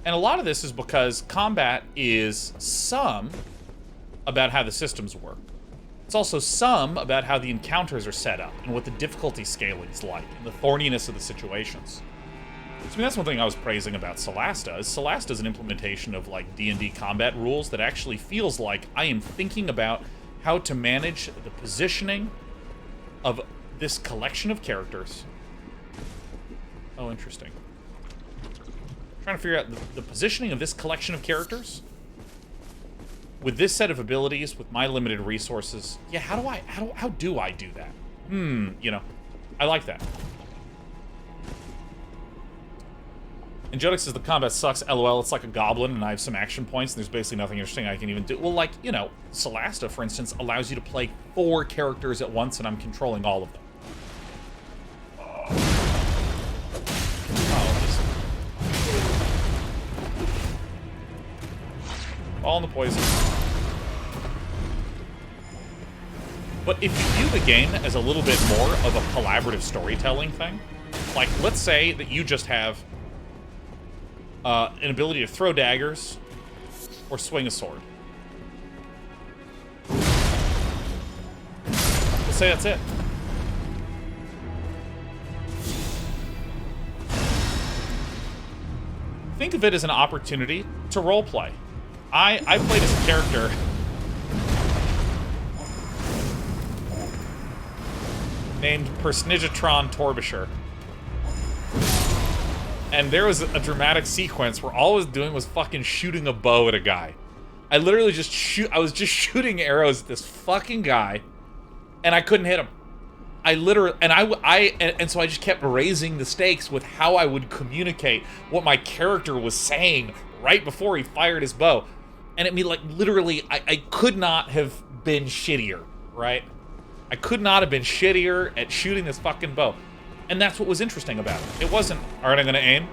And a lot of this is because combat is some about how the systems work. It's also some about how the encounters are set up and what the difficulty scaling is like and the thorniness of the situations. So, I mean, that's one thing I was praising about Solasta, is Solasta's an implementation of, like, D&D combat rules that actually feels like I am thinking about how to manage the positioning of this collection of characters. Oh, interesting. I'm trying to figure out the positioning of this collection of characters with this set of abilities, with my limited resources. Yeah, how do I do that? You know, I like that. And Jodix says the combat sucks, LOL, it's like a goblin, and I have some action points, and there's basically nothing interesting I can even do. Well, like, you know, Solasta, for instance, allows you to play 4 characters at once, and I'm controlling all of them. All in the poison. But if you view the game as a little bit more of a collaborative storytelling thing, like, let's say that you just have an ability to throw daggers or swing a sword. Let's say that's it. Think of it as an opportunity to roleplay. I played as a character named Persnigatron Torbisher. And there was a dramatic sequence where all I was doing was fucking shooting a bow at a guy. I literally I was just shooting arrows at this fucking guy, and I couldn't hit him. And so I just kept raising the stakes with how I would communicate what my character was saying right before he fired his bow. And it mean, like, literally, I could not have been shittier, right? I could not have been shittier at shooting this fucking bow. And that's what was interesting about it. It wasn't, all right, I'm gonna aim.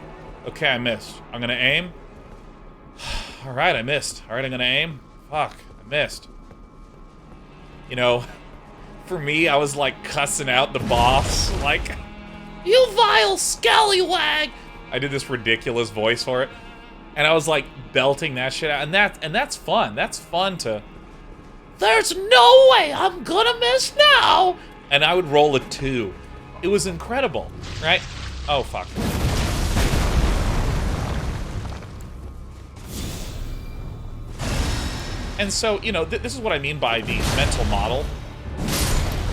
Okay, I missed. I'm gonna aim. All right, I missed. All right, I'm gonna aim. Fuck, I missed. You know, for me, I was like cussing out the boss, like, you vile scallywag! I did this ridiculous voice for it. And I was like belting that shit out. And that's fun. That's fun to, there's no way I'm gonna miss now! And I would roll a 2. It was incredible, right? Oh, fuck. And so, you know, this is what I mean by the mental model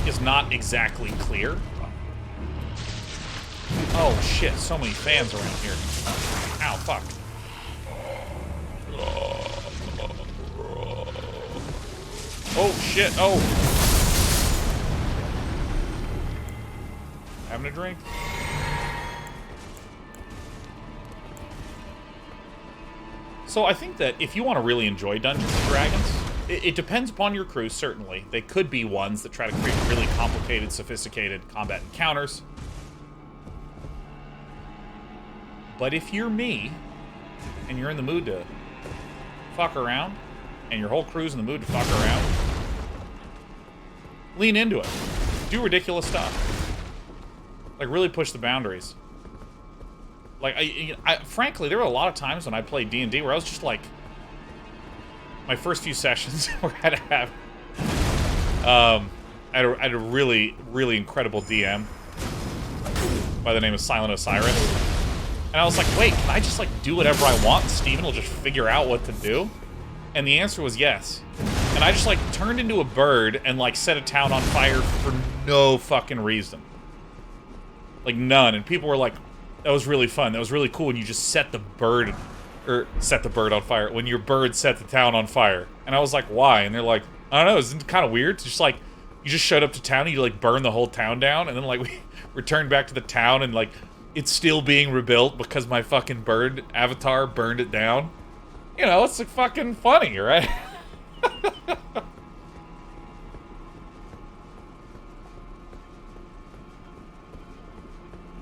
is not exactly clear. Oh, shit, so many fans around here. Ow, fuck. Oh, shit, oh. Having a drink? So I think that if you want to really enjoy Dungeons & Dragons, it depends upon your crew, certainly. They could be ones that try to create really complicated, sophisticated combat encounters. But if you're me, and you're in the mood to fuck around, and your whole crew's in the mood to fuck around, lean into it. Do ridiculous stuff. Like, really push the boundaries. Like, frankly, there were a lot of times when I played D&D where I was just like, my first few sessions where I had to have, I had a really, really incredible DM by the name of Silent Osiris. And I was like, wait, can I just, like, do whatever I want and Steven will just figure out what to do? And the answer was yes. And I just, like, turned into a bird and, like, set a town on fire for no fucking reason. Like, none. And people were like, that was really fun. That was really cool. And you just set the bird, or set the bird on fire. When your bird set the town on fire. And I was like, why? And they're like, I don't know, isn't it kind of weird? It's just like, you just showed up to town and you, like, burn the whole town down. And then, like, we returned back to the town and, like, it's still being rebuilt because my fucking bird avatar burned it down. You know, it's like fucking funny, right?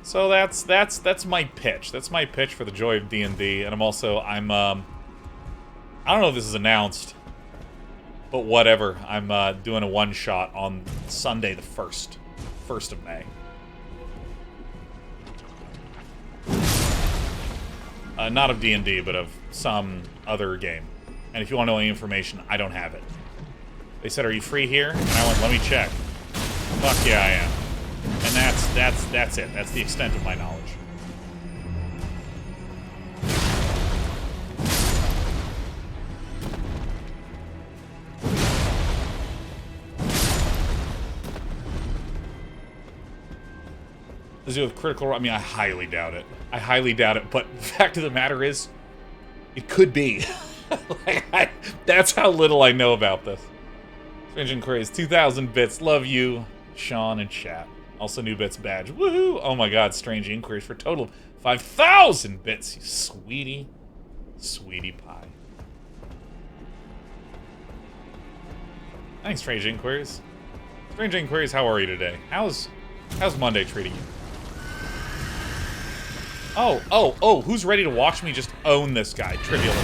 So that's my pitch. That's my pitch for the joy of D&D, and I don't know if this is announced, but whatever. I'm doing a one-shot on Sunday the 1st of May. Not of D&D, but of some other game. And if you want to know any information, I don't have it. They said, are you free here? And I went, let me check. Fuck yeah, I am. And that's it. That's the extent of my knowledge. Does it with Critical? I mean, I highly doubt it. I highly doubt it, but the fact of the matter is, it could be. Like, that's how little I know about this. Strange Inquiries, 2,000 bits. Love you, Sean and chat. Also, new bits badge. Woohoo! Oh my god, Strange Inquiries for a total of 5,000 bits. You sweetie. Sweetie pie. Thanks, Strange Inquiries. Strange Inquiries, how are you today? How's Monday treating you? Oh, who's ready to watch me just own this guy, trivially?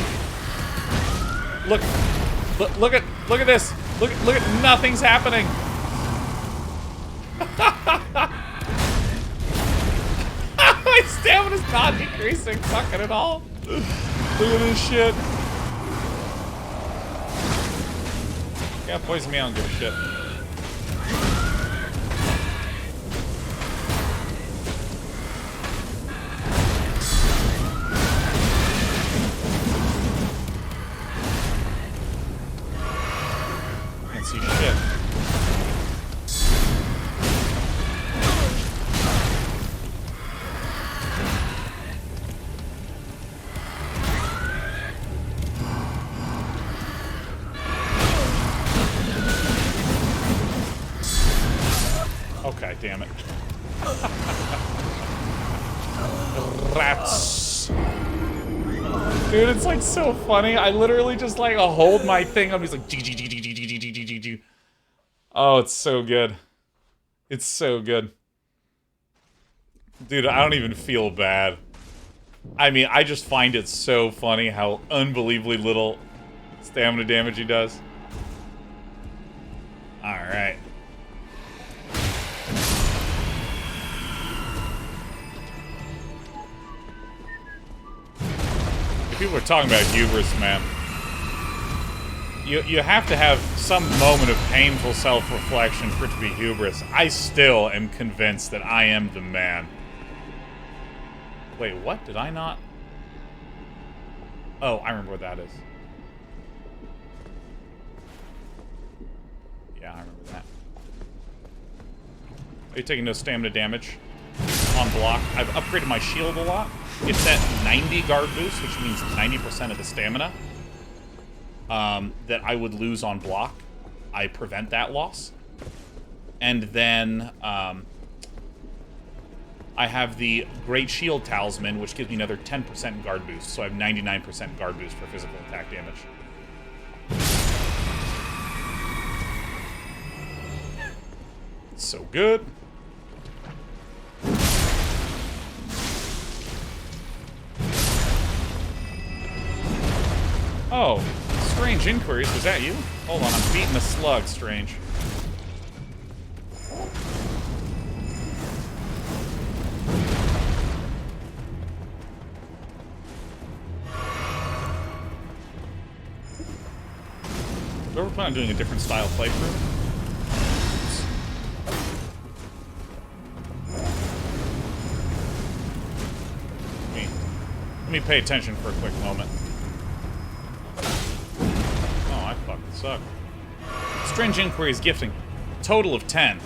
Look at this. Look at nothing's happening. My stamina's not decreasing fucking at all. Look at this shit. Yeah, poison me, I don't give a shit. Can't see shit. Okay, damn it. Rats. Dude, it's like so funny. I literally just like hold my thing up. He's like, G. Oh, it's so good. It's so good. Dude, I don't even feel bad. I mean, I just find it so funny how unbelievably little stamina damage he does. Alright. People are talking about hubris, man. You have to have some moment of painful self-reflection for it to be hubris. I still am convinced that I am the man. Wait, what? Did I not? Oh, I remember what that is. Yeah, I remember that. Are you taking no stamina damage on block? I've upgraded my shield a lot. It's at 90 guard boost, which means 90% of the stamina that I would lose on block. I prevent that loss. And then I have the Great Shield Talisman, which gives me another 10% guard boost. So I have 99% guard boost for physical attack damage. So good. Oh, Strange Inquiries, was that you? Hold on, I'm beating a slug, Strange. Do we ever plan on doing a different style playthrough? Let me pay attention for a quick moment. Oh, I fucking suck. Strange Inquiries gifting. Total of 10.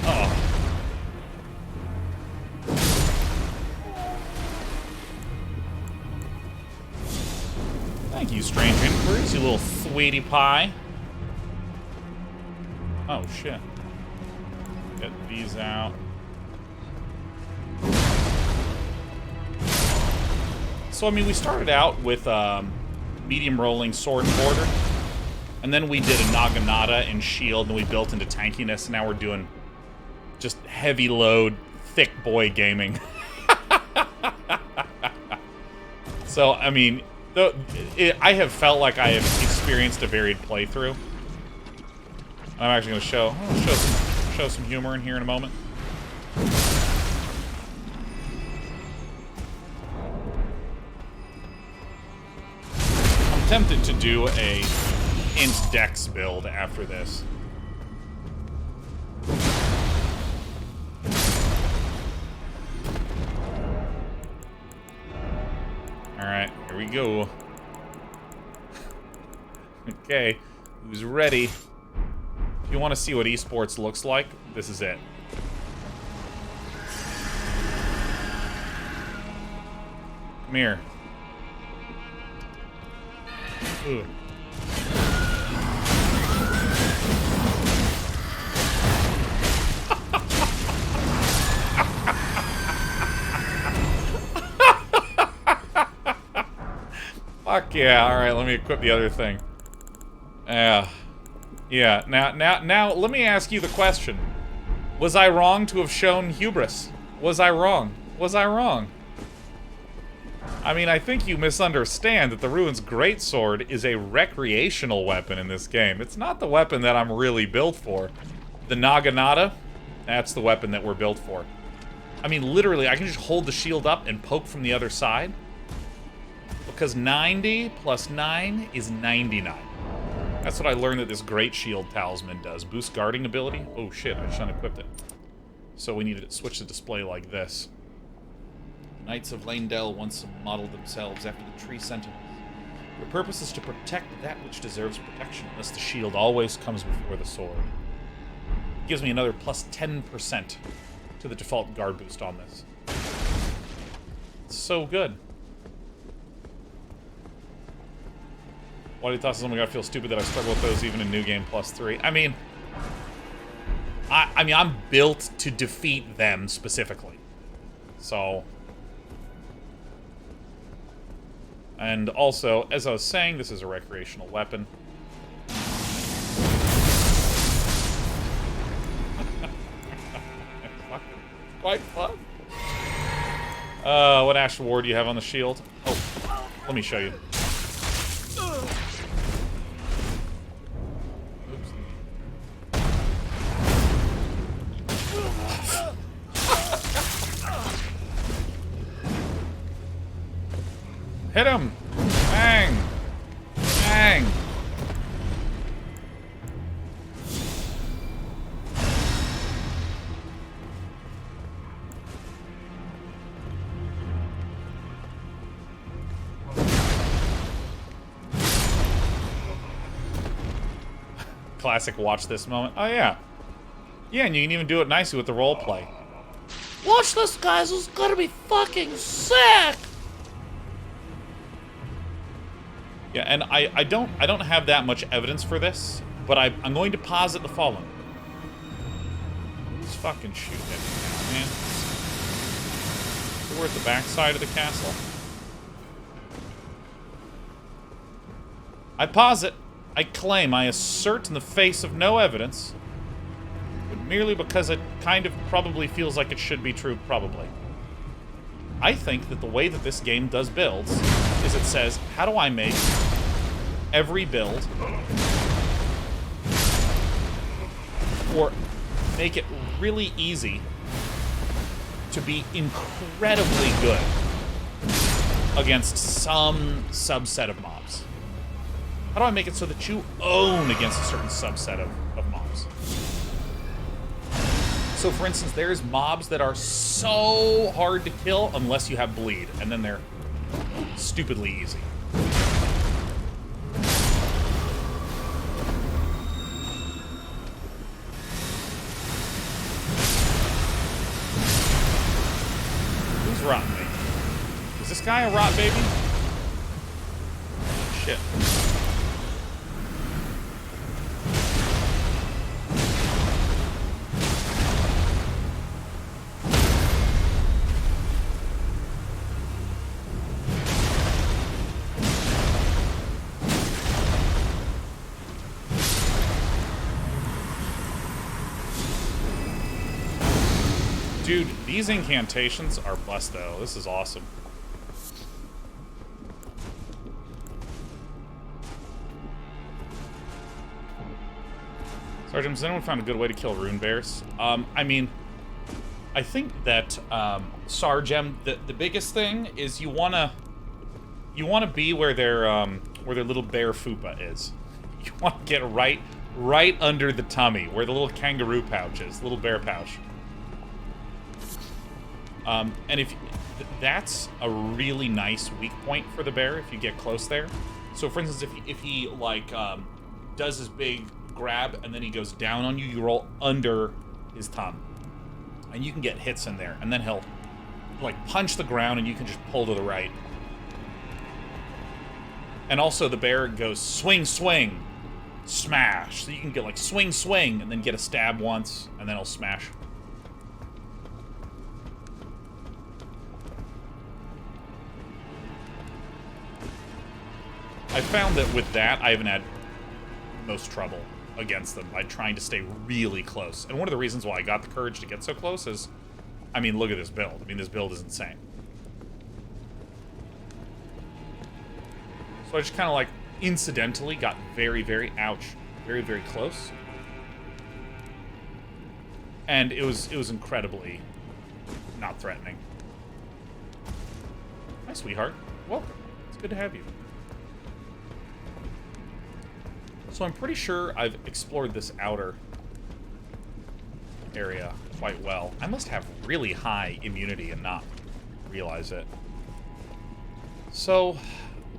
Oh. Thank you, Strange Inquiries, you little sweetie pie. Oh, shit. Get these out. So, I mean, we started out with medium rolling sword and border, and then we did a Naginata and shield, and we built into tankiness, and now we're doing just heavy load, thick boy gaming. So, I mean, I have felt like I have experienced a varied playthrough. I'm actually going to show some humor in here in a moment. Tempted to do a int dex build after this. Alright, here we go. Okay, who's ready? If you want to see what esports looks like, this is it. Come here. Ooh. Fuck yeah! All right, let me equip the other thing. Yeah. Now, let me ask you the question: was I wrong to have shown hubris? Was I wrong? Was I wrong? I mean, I think you misunderstand that the Ruin's Greatsword is a recreational weapon in this game. It's not the weapon that I'm really built for. The Naginata, that's the weapon that we're built for. I mean, literally, I can just hold the shield up and poke from the other side. Because 90 plus 9 is 99. That's what I learned that this Great Shield Talisman does. Boost guarding ability. Oh shit, I just unequipped it. So we need to switch the display like this. Knights of Lanedell once modeled themselves after the Tree Sentinels. Their purpose is to protect that which deserves protection, thus the shield always comes before the sword. It gives me another plus 10% to the default guard boost on this. It's so good. Why do you thought something I feel stupid that I struggle with those even in New Game Plus 3? I mean, I'm built to defeat them specifically. So... And also, as I was saying, this is a recreational weapon. Quite fun. What Ash Ward do you have on the shield? Oh, let me show you. Hit him! Bang! Bang! Classic watch this moment. Oh yeah. Yeah, and you can even do it nicely with the roleplay. Watch this, guys! This is gonna be fucking sick! Yeah, and I don't have that much evidence for this, but I'm going to posit the following. Let's fucking shoot him. And we're at the back side of the castle. I posit, I claim, I assert in the face of no evidence, but merely because it kind of probably feels like it should be true, probably. I think that the way that this game does builds is it says, how do I make every build or make it really easy to be incredibly good against some subset of mobs? How do I make it so that you own against a certain subset of mobs? So, for instance, there's mobs that are so hard to kill unless you have bleed, and then they're stupidly easy. Who's rotting me? Is this guy a rot baby? Shit. Dude, these incantations are blessed, though. This is awesome. Sergeant, has anyone found a good way to kill rune bears? I mean, I think that, Sargem, the biggest thing is you wanna be where their little bear fupa is. You wanna get right under the tummy, where the little kangaroo pouch is, the little bear pouch. And that's a really nice weak point for the bear if you get close there. So, for instance, if he like does his big grab and then he goes down on you, you roll under his thumb, and you can get hits in there. And then he'll like punch the ground, and you can just pull to the right. And also, the bear goes swing, swing, smash. So you can get like swing, swing, and then get a stab once, and then he'll smash. I found that with that, I haven't had most trouble against them by trying to stay really close. And one of the reasons why I got the courage to get so close is, I mean, look at this build. I mean, this build is insane. So I just kind of like incidentally got very, very, very, very close. And it was incredibly not threatening. Hi, sweetheart. Welcome. It's good to have you. So I'm pretty sure I've explored this outer area quite well. I must have really high immunity and not realize it. So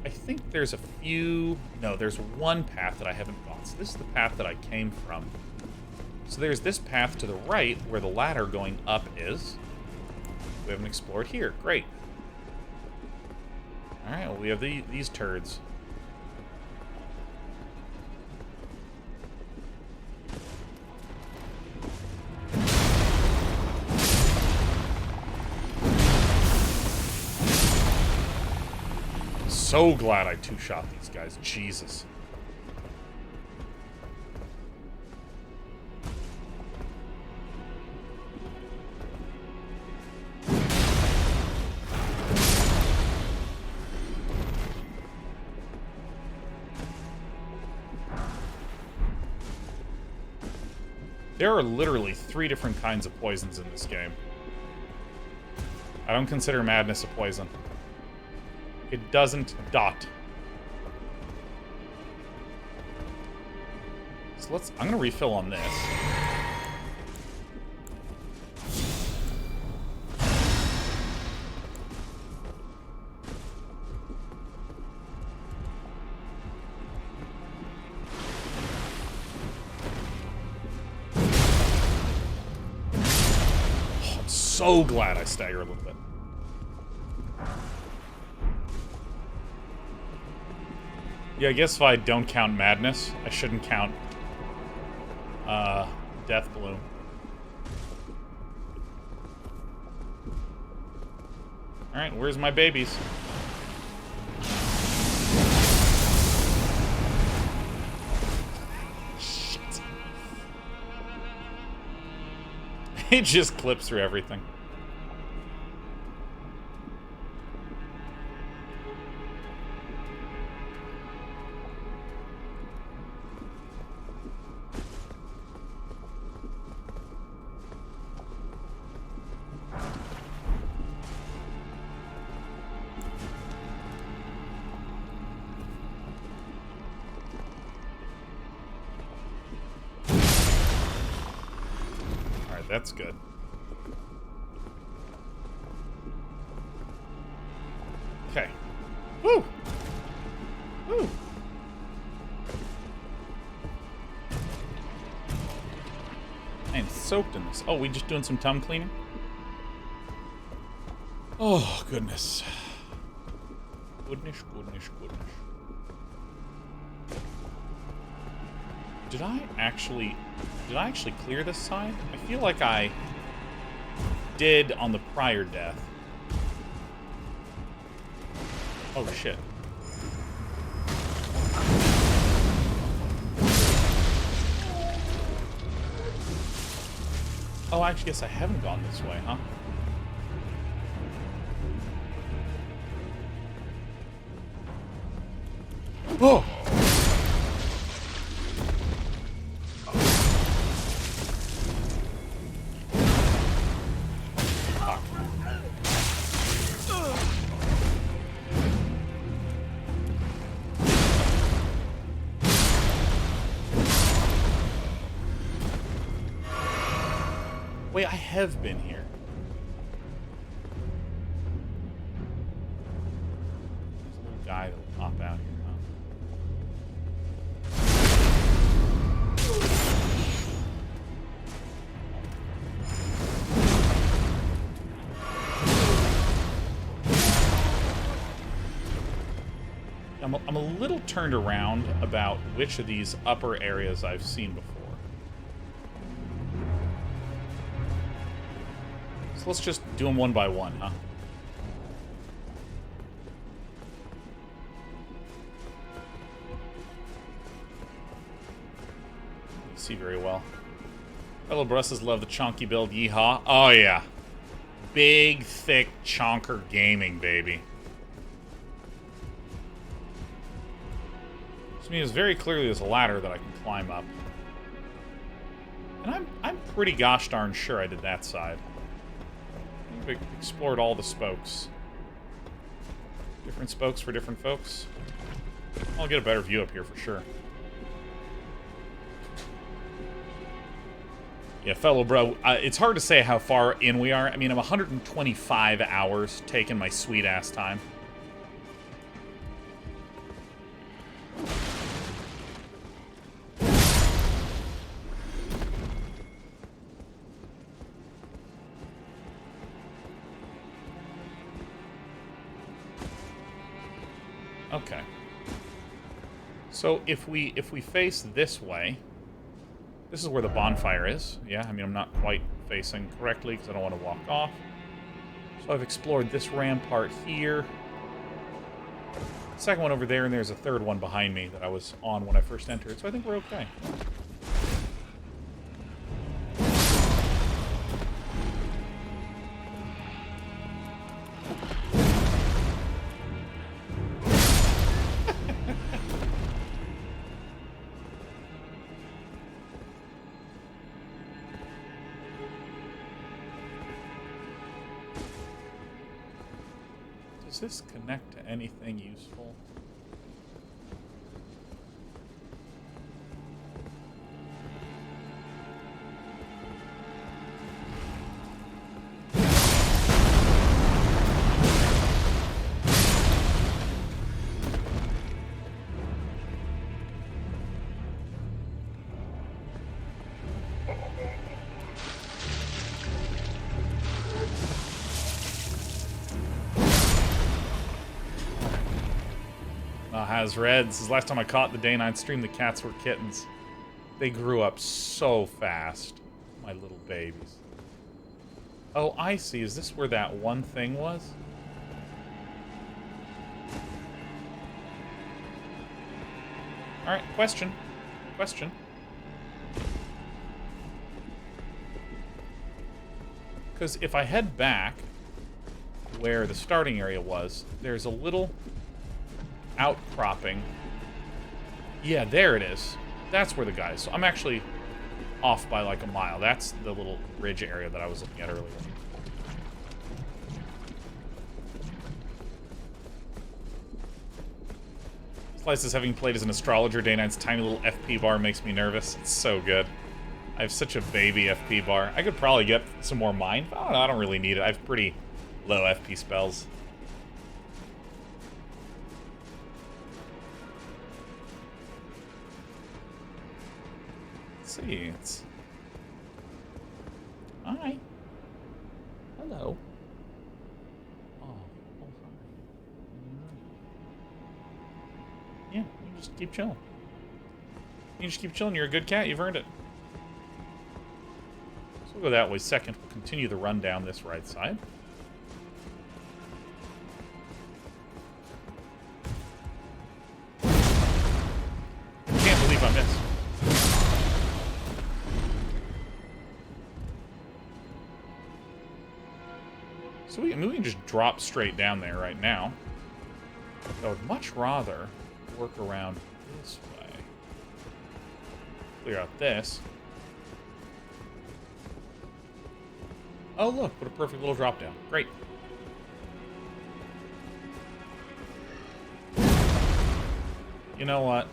I think there's a few... No, there's one path that I haven't gone. So this is the path that I came from. So there's this path to the right where the ladder going up is. We haven't explored here. Great. Alright, well, we have these turds. So glad I two-shot these guys. Jesus. There are literally 3 different kinds of poisons in this game. I don't consider madness a poison. It doesn't dot. So I'm gonna refill on this. Oh, I'm so glad I stagger a little bit. Yeah, I guess if I don't count madness, I shouldn't count Death Bloom. Alright, where's my babies? Shit. It just clips through everything. That's good. Okay. Woo! Woo! I am soaked in this. Oh, we just doing some tongue cleaning? Oh, goodness. Goodness, goodness, goodness. Did I actually clear this side? I feel like I did on the prior death. Oh, shit. Oh, I guess I haven't gone this way, huh? Oh! Wait, I have been here. There's a little guy that'll pop out here, huh? I'm a little turned around about which of these upper areas I've seen before. So let's just do them one by one, huh? See very well. Fellow Brusses love the chonky build, yeehaw. Oh yeah. Big, thick, chonker gaming, baby. To me, it's very clearly there's a ladder that I can climb up. And I'm pretty gosh darn sure I did that side. We've explored all the spokes. Different spokes for different folks. I'll get a better view up here for sure. Yeah, fellow bro, it's hard to say how far in we are. I mean, I'm 125 hours taking my sweet-ass time. Okay. So if we face this way, this is where the bonfire is. Yeah, I mean, I'm not quite facing correctly because I don't want to walk off. So I've explored this rampart here. Second one over there, and there's a third one behind me that I was on when I first entered. So I think we're okay. Does this connect to anything useful? Has Reds. This last time I caught the day 9 stream, the cats were kittens. They grew up so fast. My little babies. Oh, I see. Is this where that one thing was? Alright, question. Question. Because if I head back where the starting area was, there's a little outcropping. Yeah, there it is. That's where the guy is. So I'm actually off by like a mile. That's the little ridge area that I was looking at earlier. Slices, having played as an astrologer, Day Night's tiny little FP bar makes me nervous. It's so good. I have such a baby FP bar. I could probably get some more mine. I don't know, I don't really need it. I have pretty low FP spells. Let's see. It's... Hi. Hello. Oh, hi. Yeah, you just keep chilling. You just keep chilling. You're a good cat. You've earned it. So we'll go that way second. We'll continue the run down this right side. Can't believe I missed. So we can just drop straight down there right now. I would much rather work around this way. Clear out this. Oh, look, what a perfect little drop down. Great. You know what?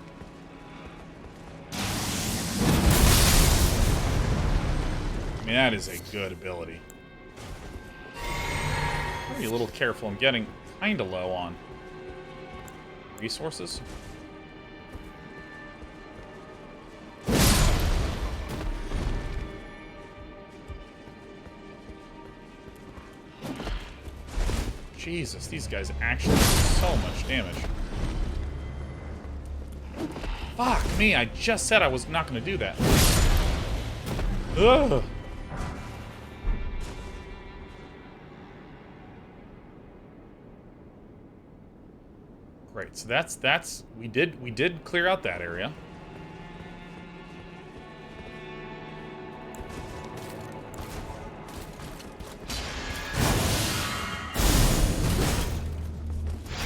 I mean, that is a good ability. I'll be a little careful. I'm getting kind of low on resources. Jesus, these guys actually do so much damage. Fuck me, I just said I was not going to do that. Ugh. Great, so that's we did clear out that area.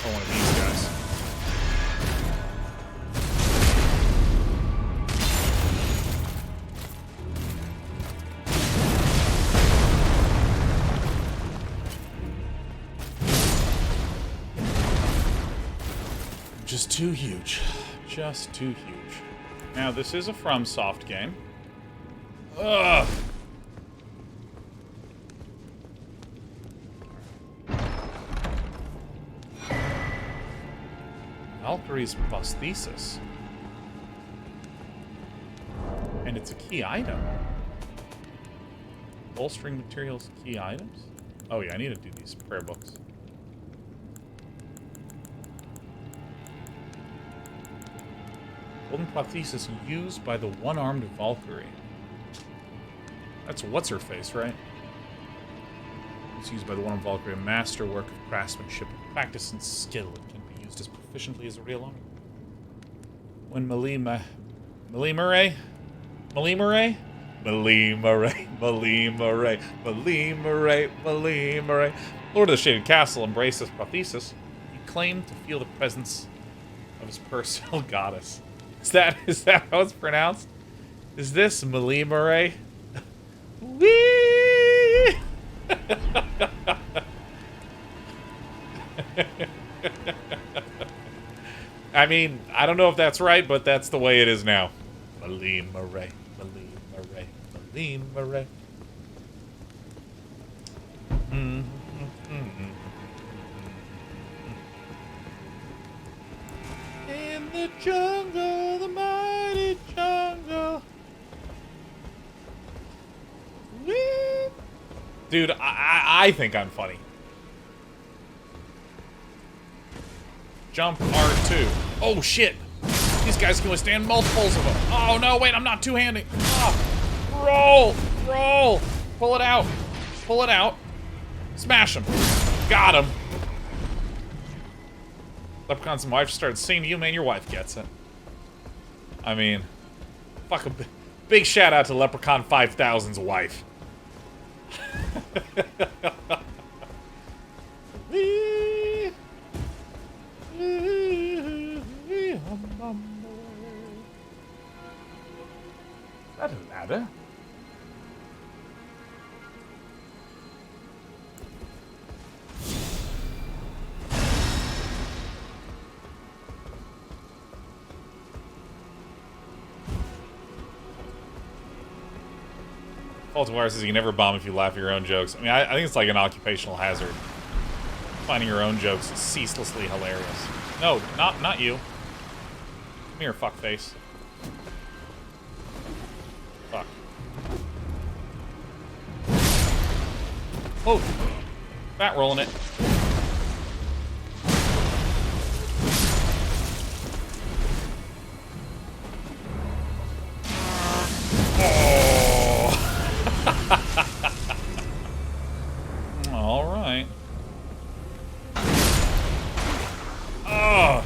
Oh, one of these guys. Just too huge. Just too huge. Now, this is a FromSoft game. Ugh! Valkyrie's prosthesis. And it's a key item. Bolstering materials, key items? Oh yeah, I need to do these prayer books. Golden prosthesis used by the one-armed Valkyrie. That's what's-her-face, right? It's used by the one-armed Valkyrie, a masterwork of craftsmanship, practice, and skill. It can be used as proficiently as a real armor. When Melee Murray, Lord of the Shaded Castle embraces prosthesis, he claimed to feel the presence of his personal goddess. Is that how it's pronounced? Is this Melee? Whee! I mean, I don't know if that's right, but that's the way it is now. Melee. In the jungle, the mighty jungle. Whee! Dude, I think I'm funny. Jump R2. Oh, shit. These guys can withstand multiples of them. Oh, no, wait, I'm not two-handing. Oh, roll. Pull it out. Smash him. Got him. Leprechauns and wife started singing to you, man. Your wife gets it. I mean, fuck a big shout out to Leprechaun 5000's wife. Is that a ladder? Faultwire says you can never bomb if you laugh at your own jokes. I mean, I think it's like an occupational hazard. Finding your own jokes is ceaselessly hilarious. No, not you. Come here, fuckface. Fuck. Oh! Bat rolling it. All right. Oh. Alright,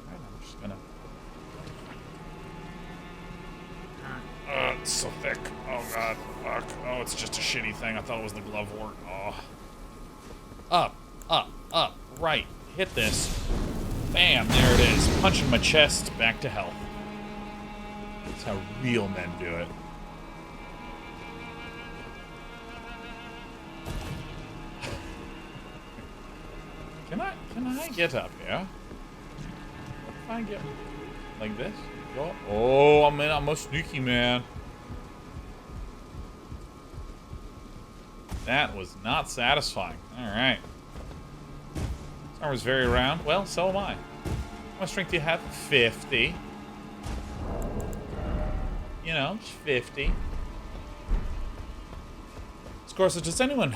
I'm just gonna. It's so thick. Oh god, fuck. Oh, it's just a shitty thing. I thought it was the glove wart. Oh. Up. Right. Hit this. Bam, there it is. Punching my chest back to health. That's how real men do it. Can I get up here? What if I get like this? Oh, I'm a sneaky man. That was not satisfying. Alright. Armor's very round. Well, so am I. How much strength do you have? 50. You know, just 50. Scorso, does anyone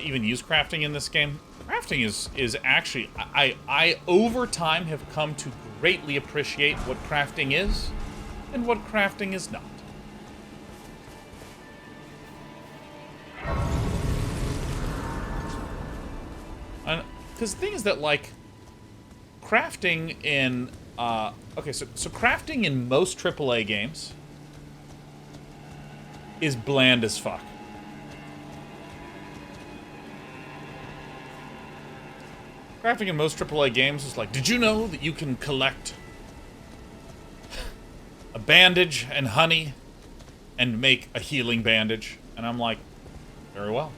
even use crafting in this game? Crafting is actually... I over time have come to greatly appreciate what crafting is and what crafting is not. Because the thing is that, like, crafting in, okay, so crafting in most AAA games is bland as fuck. Crafting in most AAA games is like, did you know that you can collect a bandage and honey and make a healing bandage? And I'm like, very well.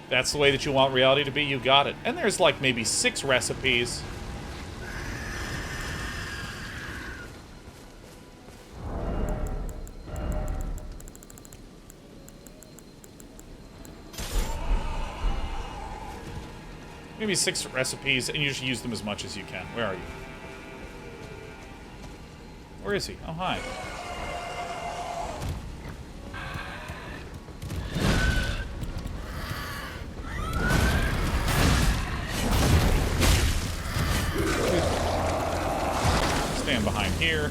That's the way that you want reality to be, you got it. And there's like maybe 6 recipes. Maybe 6 recipes, and you just use them as much as you can. Where are you? Where is he? Oh, hi. Stand behind here.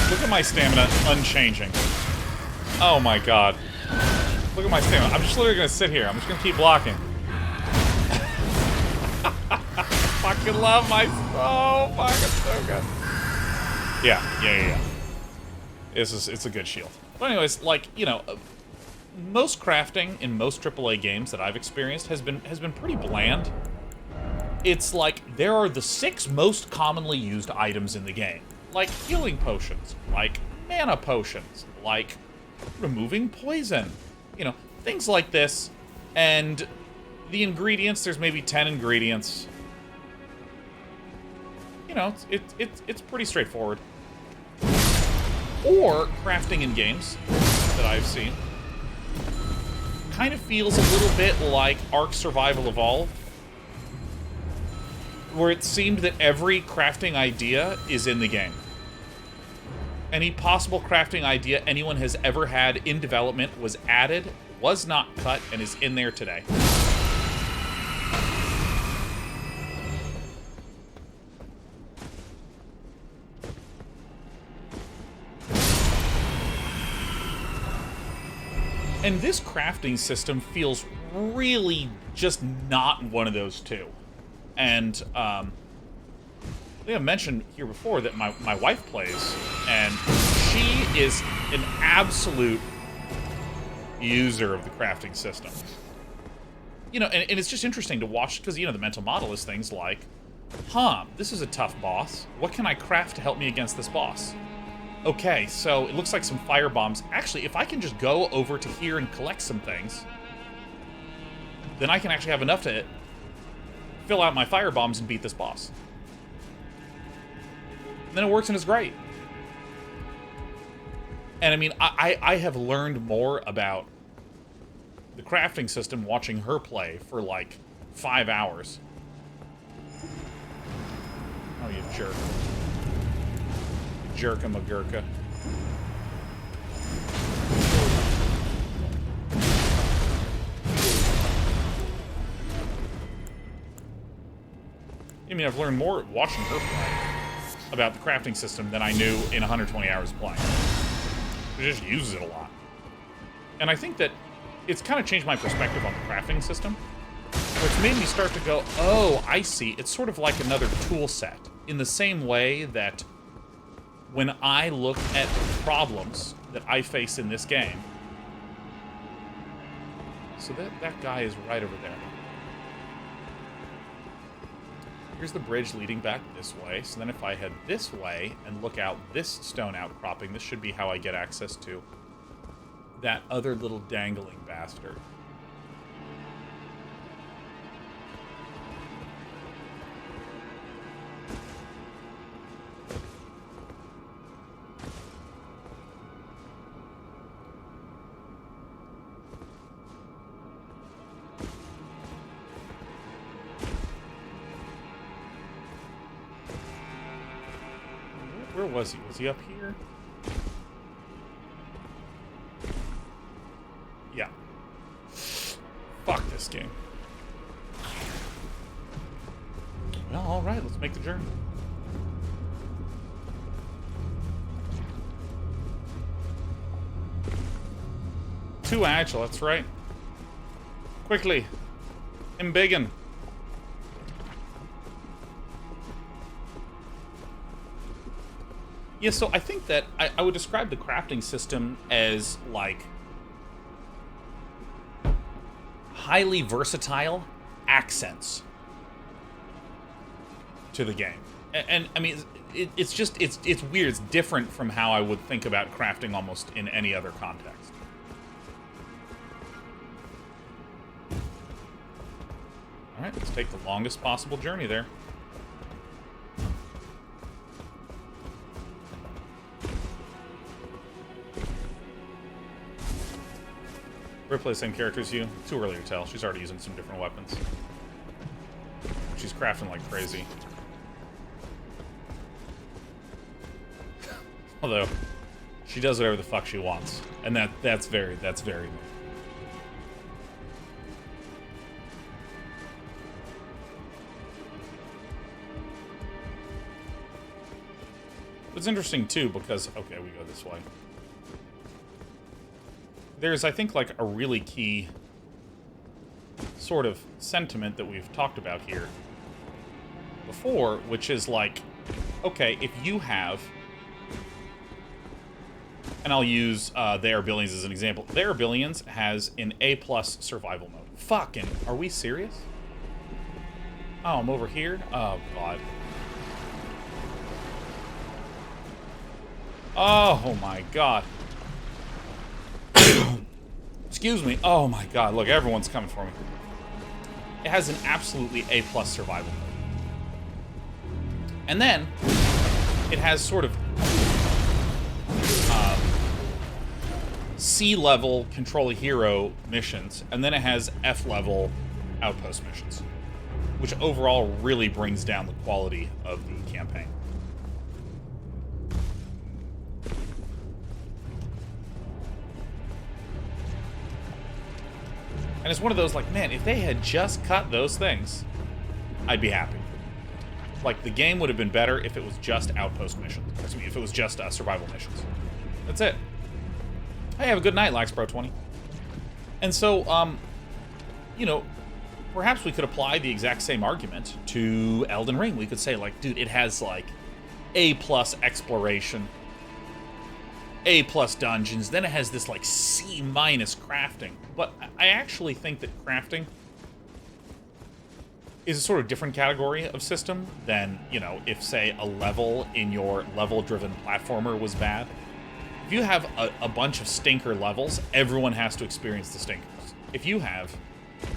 Look at my stamina unchanging. Oh my god. Look at my stamina. I'm just literally gonna sit here. I'm just gonna keep blocking. Fucking love my... Oh, fuck, it's so good. Yeah. It's a good shield. But anyways, like, you know, most crafting in most AAA games that I've experienced has been pretty bland. It's like, there are the 6 most commonly used items in the game. Like healing potions, like mana potions, like removing poison, you know, things like this. And the ingredients, there's maybe 10 ingredients. You know, it's pretty straightforward. Or crafting in games that I've seen kind of feels a little bit like Ark Survival Evolved, where it seemed that every crafting idea is in the game. Any possible crafting idea anyone has ever had in development was added, was not cut, and is in there today. And this crafting system feels really just not one of those two. And I think I've mentioned here before that my wife plays, and she is an absolute user of the crafting system. You know, and it's just interesting to watch, because, you know, the mental model is things like, this is a tough boss. What can I craft to help me against this boss? Okay, so it looks like some fire bombs. Actually, if I can just go over to here and collect some things, then I can actually have enough to fill out my fire bombs and beat this boss. And then it works and it's great. And I mean, I have learned more about the crafting system watching her play for like 5 hours. Oh, you jerk. Jerka McGurka. I mean, I've learned more watching her play about the crafting system than I knew in 120 hours of playing. She just uses it a lot. And I think that it's kind of changed my perspective on the crafting system, which made me start to go, oh, I see. It's sort of like another tool set, in the same way that when I look at problems that I face in this game. So that guy is right over there. Here's the bridge leading back this way. So then if I head this way and look out this stone outcropping, this should be how I get access to that other little dangling bastard. Where was he? Was he up here? Yeah. Fuck this game. Well, alright, let's make the journey. Too agile, that's right. Quickly. Embiggen. Yeah, so I think that I would describe the crafting system as, like, highly versatile accents to the game. And I mean, it's just, it's weird. It's different from how I would think about crafting almost in any other context. All right, let's take the longest possible journey there. Replay the same character as you. Too early to tell. She's already using some different weapons. She's crafting like crazy. Although, she does whatever the fuck she wants. And that's very me. It's interesting too because, okay, we go this way. There's, I think, like a really key sort of sentiment that we've talked about here before, which is like, okay, if you have, and I'll use They Are Billions as an example. They Are Billions has an A+ survival mode. Fucking, are we serious? Oh, I'm over here? Oh, God. Oh, my God. Excuse me. Oh my God, look, everyone's coming for me. It has an absolutely A+ survival mode. And then, it has sort of C-level control a hero missions, and then it has F-level outpost missions, which overall really brings down the quality of the campaign. And it's one of those, like, man, if they had just cut those things, I'd be happy. Like, the game would have been better if it was just outpost missions. Excuse me, if it was just survival missions. That's it. Hey, have a good night, LaxPro20. And so, you know, perhaps we could apply the exact same argument to Elden Ring. We could say, like, dude, it has, like, A+ exploration, A+ dungeons, then it has this, like, C- crafting. But I actually think that crafting is a sort of different category of system than, you know, if, say, a level in your level-driven platformer was bad. If you have a bunch of stinker levels, everyone has to experience the stinkers. If you have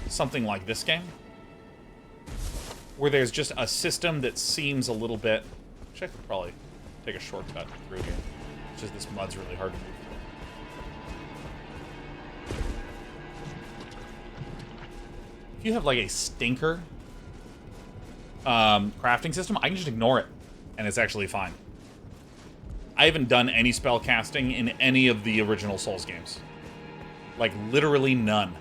something like this game, where there's just a system that seems a little bit... Actually, I could probably take a shortcut through here. It's just this mud's really hard to move through. If you have, like, a stinker crafting system, I can just ignore it, and it's actually fine. I haven't done any spell casting in any of the original Souls games. Like, literally none.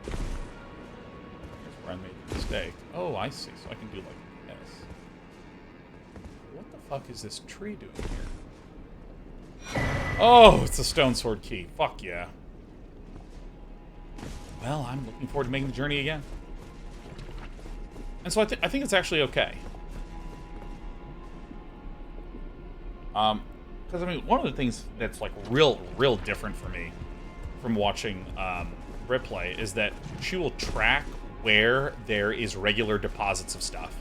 Here's where I made the mistake. Oh, I see. So I can do like this. What the fuck is this tree doing here? Oh, it's a stone sword key. Fuck yeah. Well, I'm looking forward to making the journey again. And so I think it's actually okay. Because, I mean, one of the things that's, like, real different for me from watching Brit play is that she will track where there is regular deposits of stuff.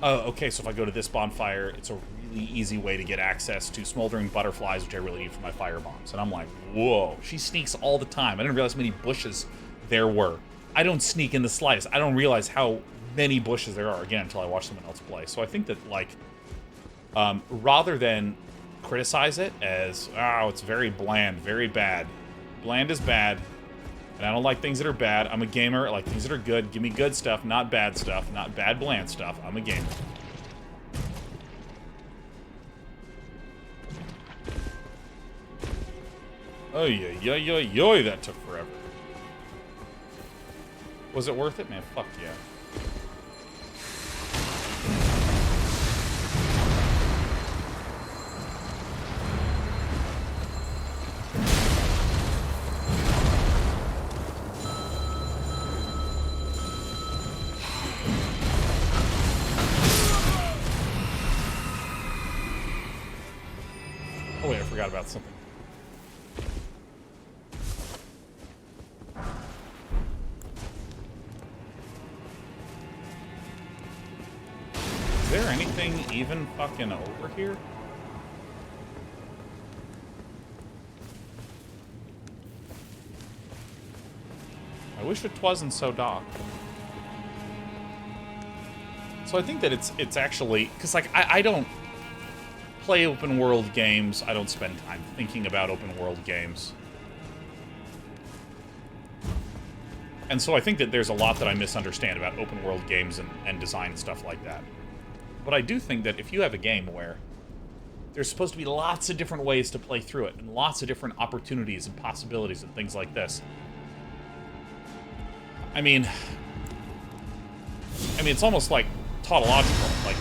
Oh, okay, so if I go to this bonfire, it's a really easy way to get access to smoldering butterflies, which I really need for my fire bombs. And I'm like, whoa, she sneaks all the time. I didn't realize how many bushes there were. I don't sneak in the slightest. I don't realize how many bushes there are, again, until I watch someone else play. So I think that, like, rather than criticize it as, oh, it's very bland, very bad. Bland is bad, and I don't like things that are bad. I'm a gamer. I like things that are good. Give me good stuff, not bad stuff, not bad, bland stuff. I'm a gamer. Oh, yeah, that took forever. Was it worth it? Man, fuck yeah. Oh wait, I forgot about something. Is there anything even fucking over here? I wish it wasn't so dark. So I think that it's actually, because, like, I don't play open world games. I don't spend time thinking about open world games. And so I think that there's a lot that I misunderstand about open world games and design and stuff like that. But I do think that if you have a game where there's supposed to be lots of different ways to play through it, and lots of different opportunities and possibilities and things like this. I mean, it's almost like tautological. Like,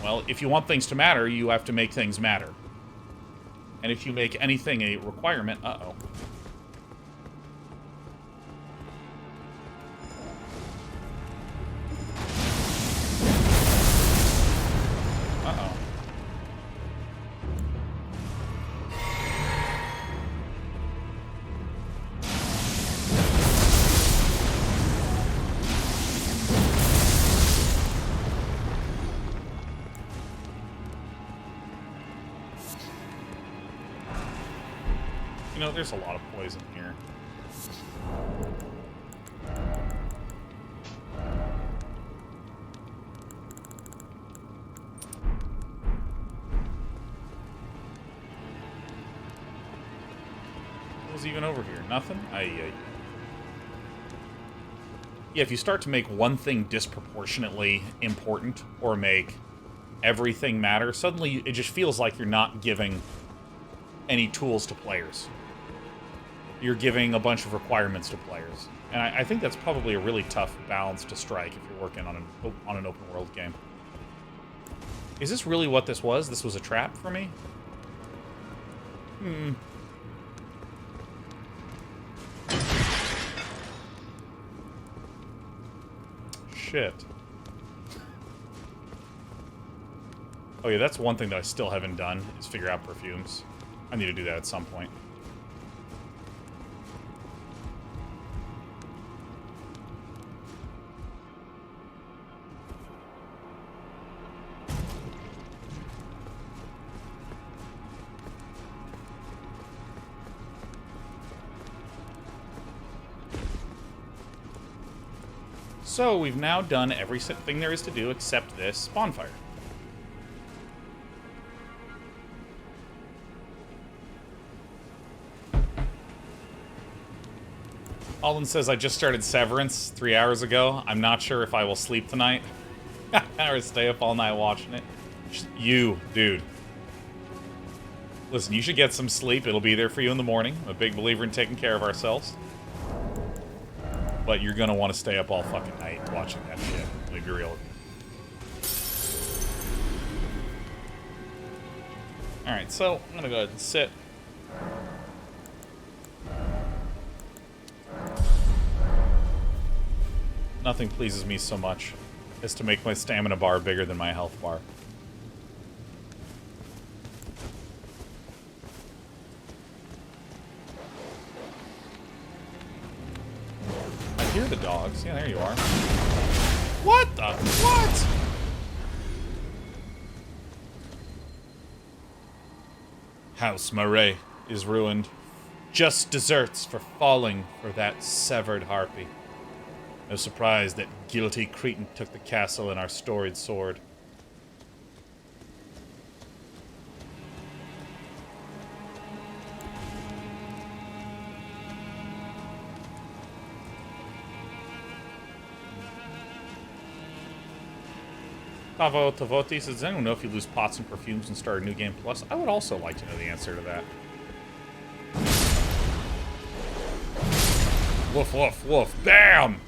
well, if you want things to matter, you have to make things matter. And if you make anything a requirement, uh-oh. Uh-oh. You know, there's a lot of poison here. What was even over here? Nothing? Yeah, if you start to make one thing disproportionately important, or make everything matter, suddenly it just feels like you're not giving any tools to players. You're giving a bunch of requirements to players. And I think that's probably a really tough balance to strike if you're working on an open world game. Is this really what this was? This was a trap for me? Shit. Oh yeah, that's one thing that I still haven't done, is figure out perfumes. I need to do that at some point. So, we've now done everything there is to do except this bonfire. Alden says, I just started Severance 3 hours ago. I'm not sure if I will sleep tonight. Or stay up all night watching it. You, dude. Listen, you should get some sleep. It'll be there for you in the morning. I'm a big believer in taking care of ourselves. But you're gonna want to stay up all fucking night watching that shit. Let me be real with you. Alright, so I'm gonna go ahead and sit. Nothing pleases me so much as to make my stamina bar bigger than my health bar. I hear the dogs. Yeah, there you are. What the? What? House Murray is ruined. Just deserts for falling for that severed harpy. No surprise that guilty Cretan took the castle and our storied sword. Tavo Tavoti says, does anyone know if you lose pots and perfumes and start a new game plus? I would also like to know the answer to that. Woof, woof, woof. Bam!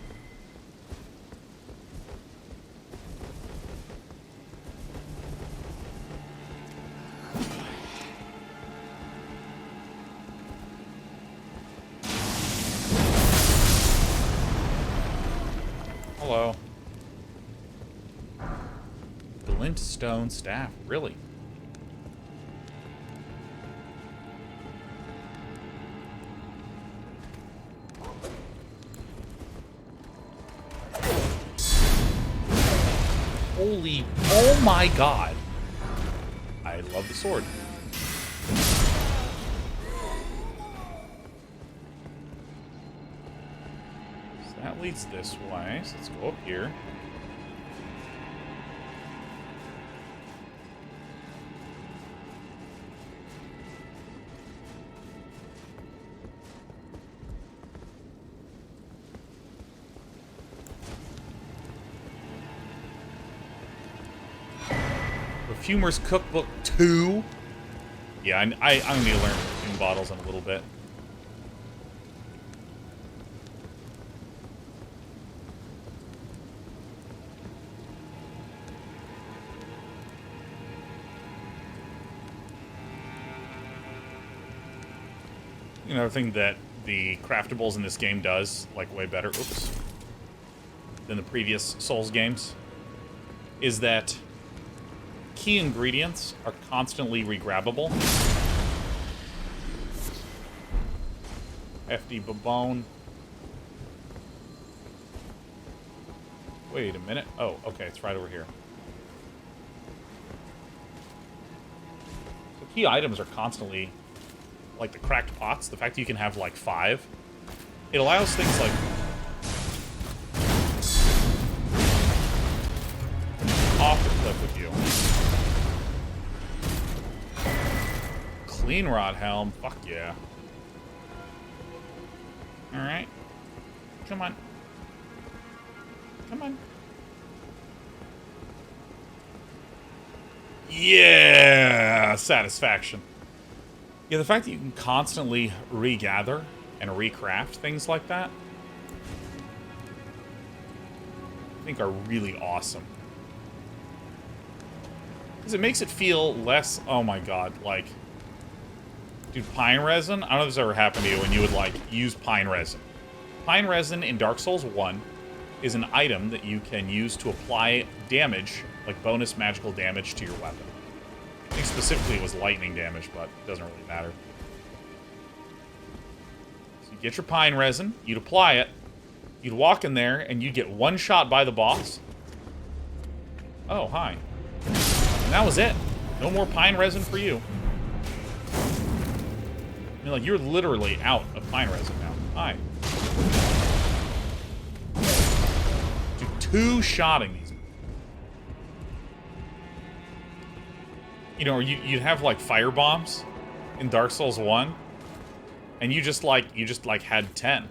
Hello. Glintstone staff, really? Holy, oh my god. I love the sword. So that leads this way, so let's go up here. Perfumer's Cookbook 2. Yeah, I'm gonna need to learn perfume bottles in a little bit. Another thing that the craftables in this game does, like, way better, oops, than the previous Souls games, is that key ingredients are constantly regrabbable. FD Babone. Wait a minute. Oh, okay, it's right over here. So key items are constantly, like the cracked pots, the fact that you can have like 5, it allows things like off the cliff with you. Clean rod helm, fuck yeah. Alright. Come on. Come on. Yeah! Satisfaction. Yeah, the fact that you can constantly regather and recraft things like that, I think are really awesome. Because it makes it feel less... Oh my god, like... Dude, pine resin? I don't know if this ever happened to you when you would, like, use pine resin. Pine resin in Dark Souls 1 is an item that you can use to apply damage, like bonus magical damage to your weapon. I think specifically it was lightning damage, but it doesn't really matter. So you get your pine resin, you'd apply it, you'd walk in there, and you'd get one shot by the boss. Oh, hi. And that was it. No more pine resin for you. I mean, like, you're literally out of pine resin now. Hi. Dude, two-shotting these. You know, or you'd have, like, fire bombs in Dark Souls 1, and you just had 10.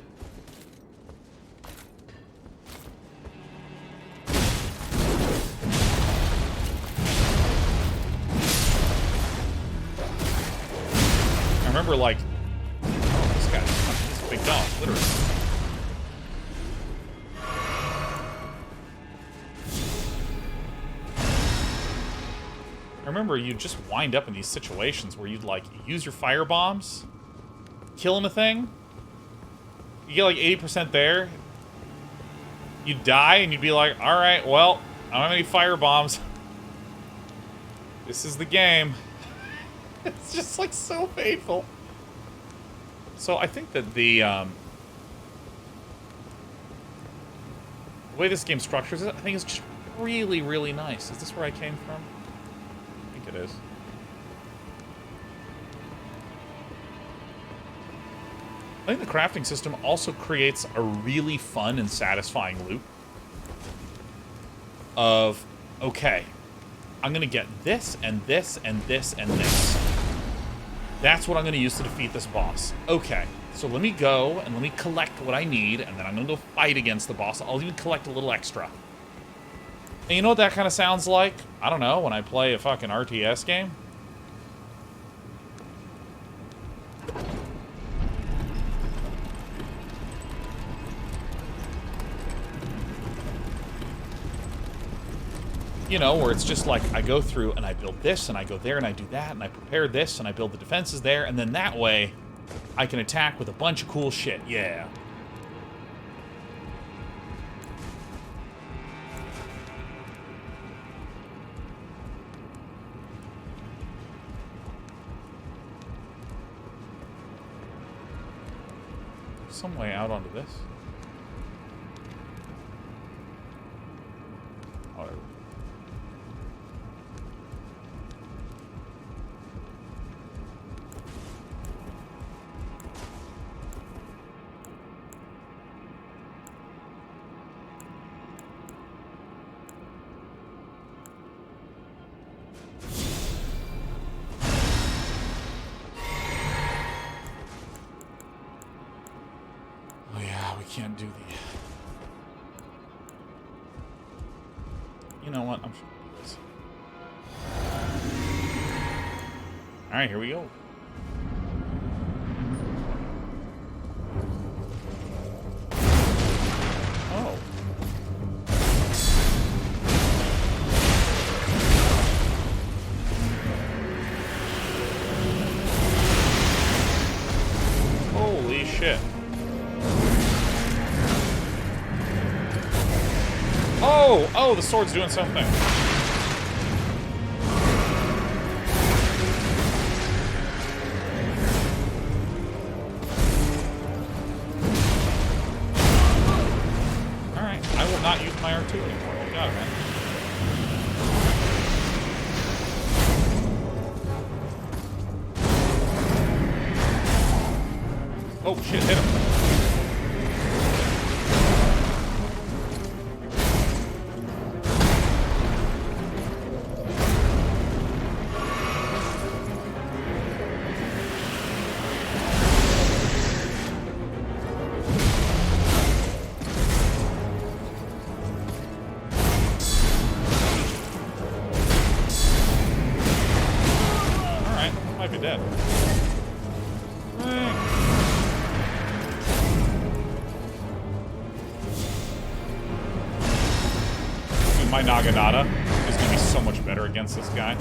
I remember, like, oh, this guy's a big dog, literally. I remember you'd just wind up in these situations where you'd, like, use your fire bombs, killing a thing, you get, like, 80% there, you'd die, and you'd be like, alright, well, I don't have any fire bombs. This is the game. It's just, like, so painful. So I think that the way this game structures it, I think it's just really, really nice. Is this where I came from? I think it is. I think the crafting system also creates a really fun and satisfying loop of, okay, I'm going to get this, and this, and this, and this. That's what I'm going to use to defeat this boss. Okay, so let me go, and let me collect what I need, and then I'm going to go fight against the boss. I'll even collect a little extra. And you know what that kind of sounds like? I don't know, when I play a fucking RTS game? You know, where it's just like, I go through and I build this, and I go there and I do that, and I prepare this, and I build the defenses there, and then that way, I can attack with a bunch of cool shit. Yeah. Some way out onto this. Oh, there we go. Can't do the... You know what? I'm sure I'll do this. Alright, here we go. Oh. Holy shit. Oh, the sword's doing something. Alright, I will not use my R2 anymore. Oh god, man. Oh shit, hit him. Might be dead. Dude, my Naginata is gonna be so much better against this guy.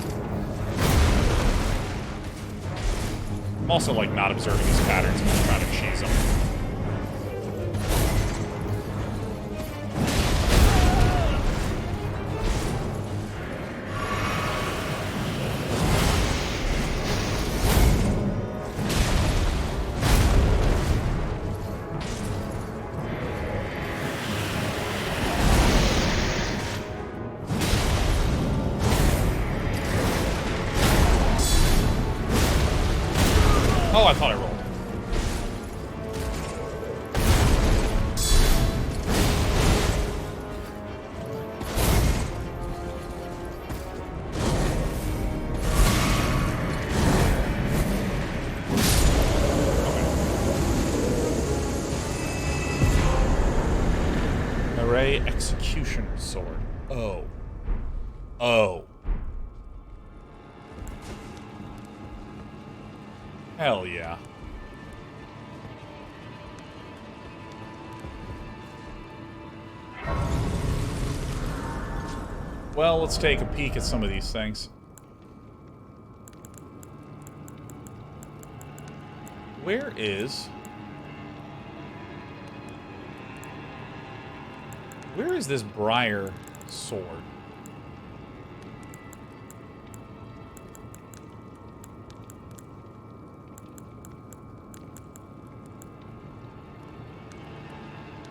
I'm also, like, not observing his patterns and just trying to cheese him. Oh, I thought I rolled. Okay. Array Executioner Sword. Oh. Oh. Hell yeah. Well, let's take a peek at some of these things. Where is this Briar sword?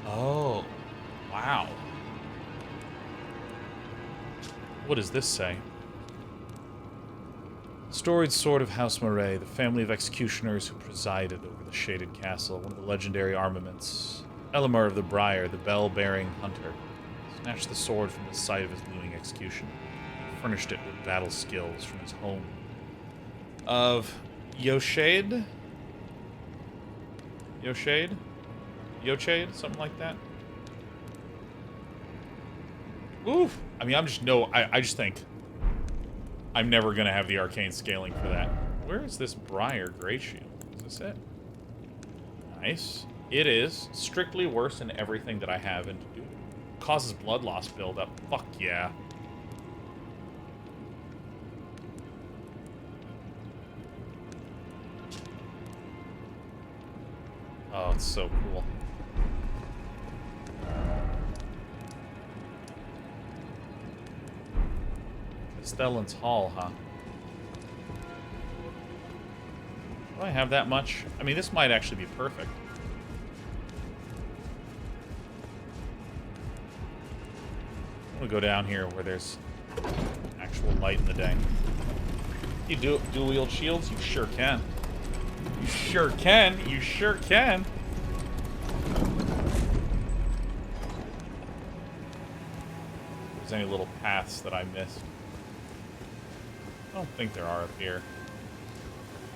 Oh, wow. What does this say? Storied Sword of House Murray, the family of executioners who presided over the Shaded Castle, one of the legendary armaments. Elamar of the Briar, the bell-bearing hunter, snatched the sword from the site of his looming execution, and furnished it with battle skills from his home of Yoshade? Yoshade? Yochade? Something like that? Oof! I mean, I just think I'm never gonna have the arcane scaling for that. Where is this Briar Great Shield? Is this it? Nice. It is. Strictly worse than everything that I have, and causes blood loss buildup. Fuck yeah. Oh, it's so cool. Castellan's Hall, huh? Do I have that much? I mean, this might actually be perfect. I'm gonna go down here where there's actual light in the day. You dual wield shields? You sure can. You sure can. You sure can. If there's any little paths that I missed. I don't think there are up here.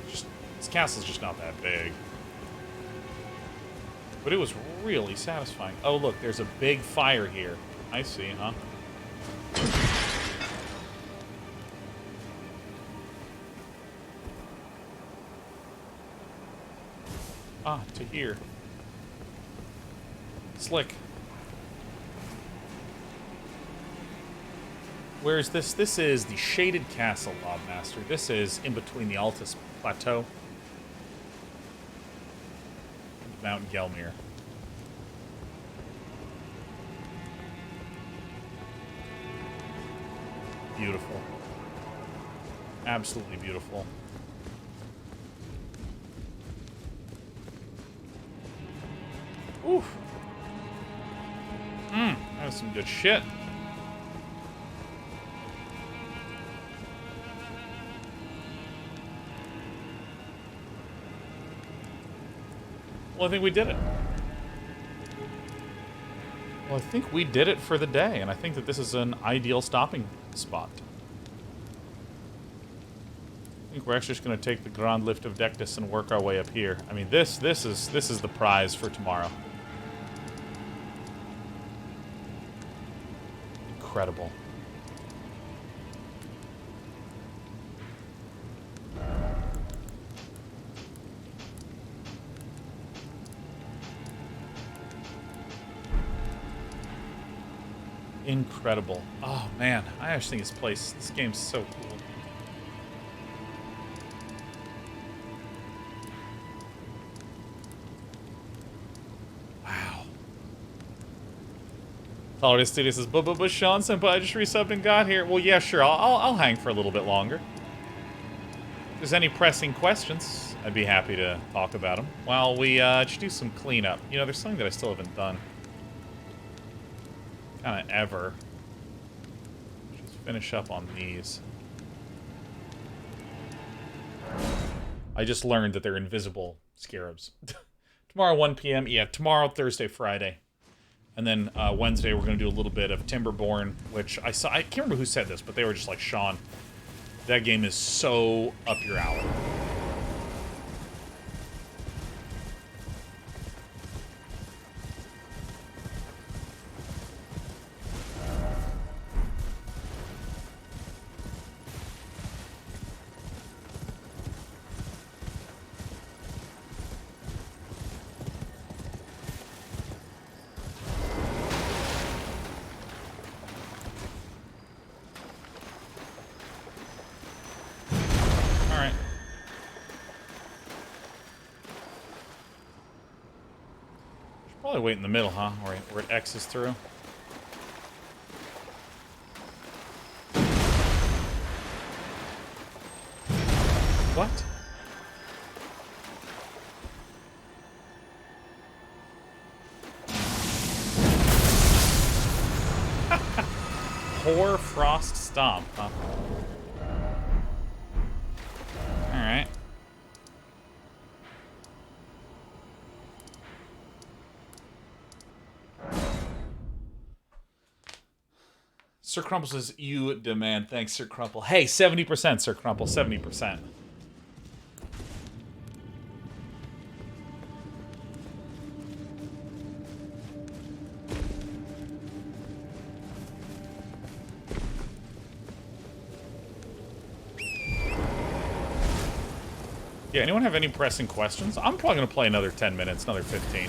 This castle's just not that big. But it was really satisfying. Oh, look, there's a big fire here. I see, huh? Ah, to here. Slick. Where's this? This is the Shaded Castle, Lobmaster. This is in between the Altus Plateau and Mount Gelmir. Beautiful. Absolutely beautiful. Oof. That was some good shit. Well, I think we did it. Well, I think we did it for the day, and I think that this is an ideal stopping spot. I think we're actually just going to take the Grand Lift of Dectus and work our way up here. I mean, this is the prize for tomorrow. Incredible. Incredible. Oh, man. I actually think this game's so cool. Wow. Holiday Studio says, but Sean Senpai, I just resubbed and got here. Well, yeah, sure. I'll hang for a little bit longer. If there's any pressing questions, I'd be happy to talk about them. While we just do some cleanup. You know, there's something that I still haven't done. Kind of ever. Just finish up on these. I just learned that they're invisible scarabs. Tomorrow, 1 p.m. Yeah, tomorrow, Thursday, Friday. And then Wednesday, we're going to do a little bit of Timberborn, which I saw. I can't remember who said this, but they were just like, Sean, that game is so up your alley. Probably wait in the middle, huh? Where it X's through. What? Poor Frost Stomp, huh? Alright. Sir Crumple says, you demand. Thanks, Sir Crumple. Hey, 70%, Sir Crumple, 70%. Yeah, anyone have any pressing questions? I'm probably going to play another 10 minutes, another 15.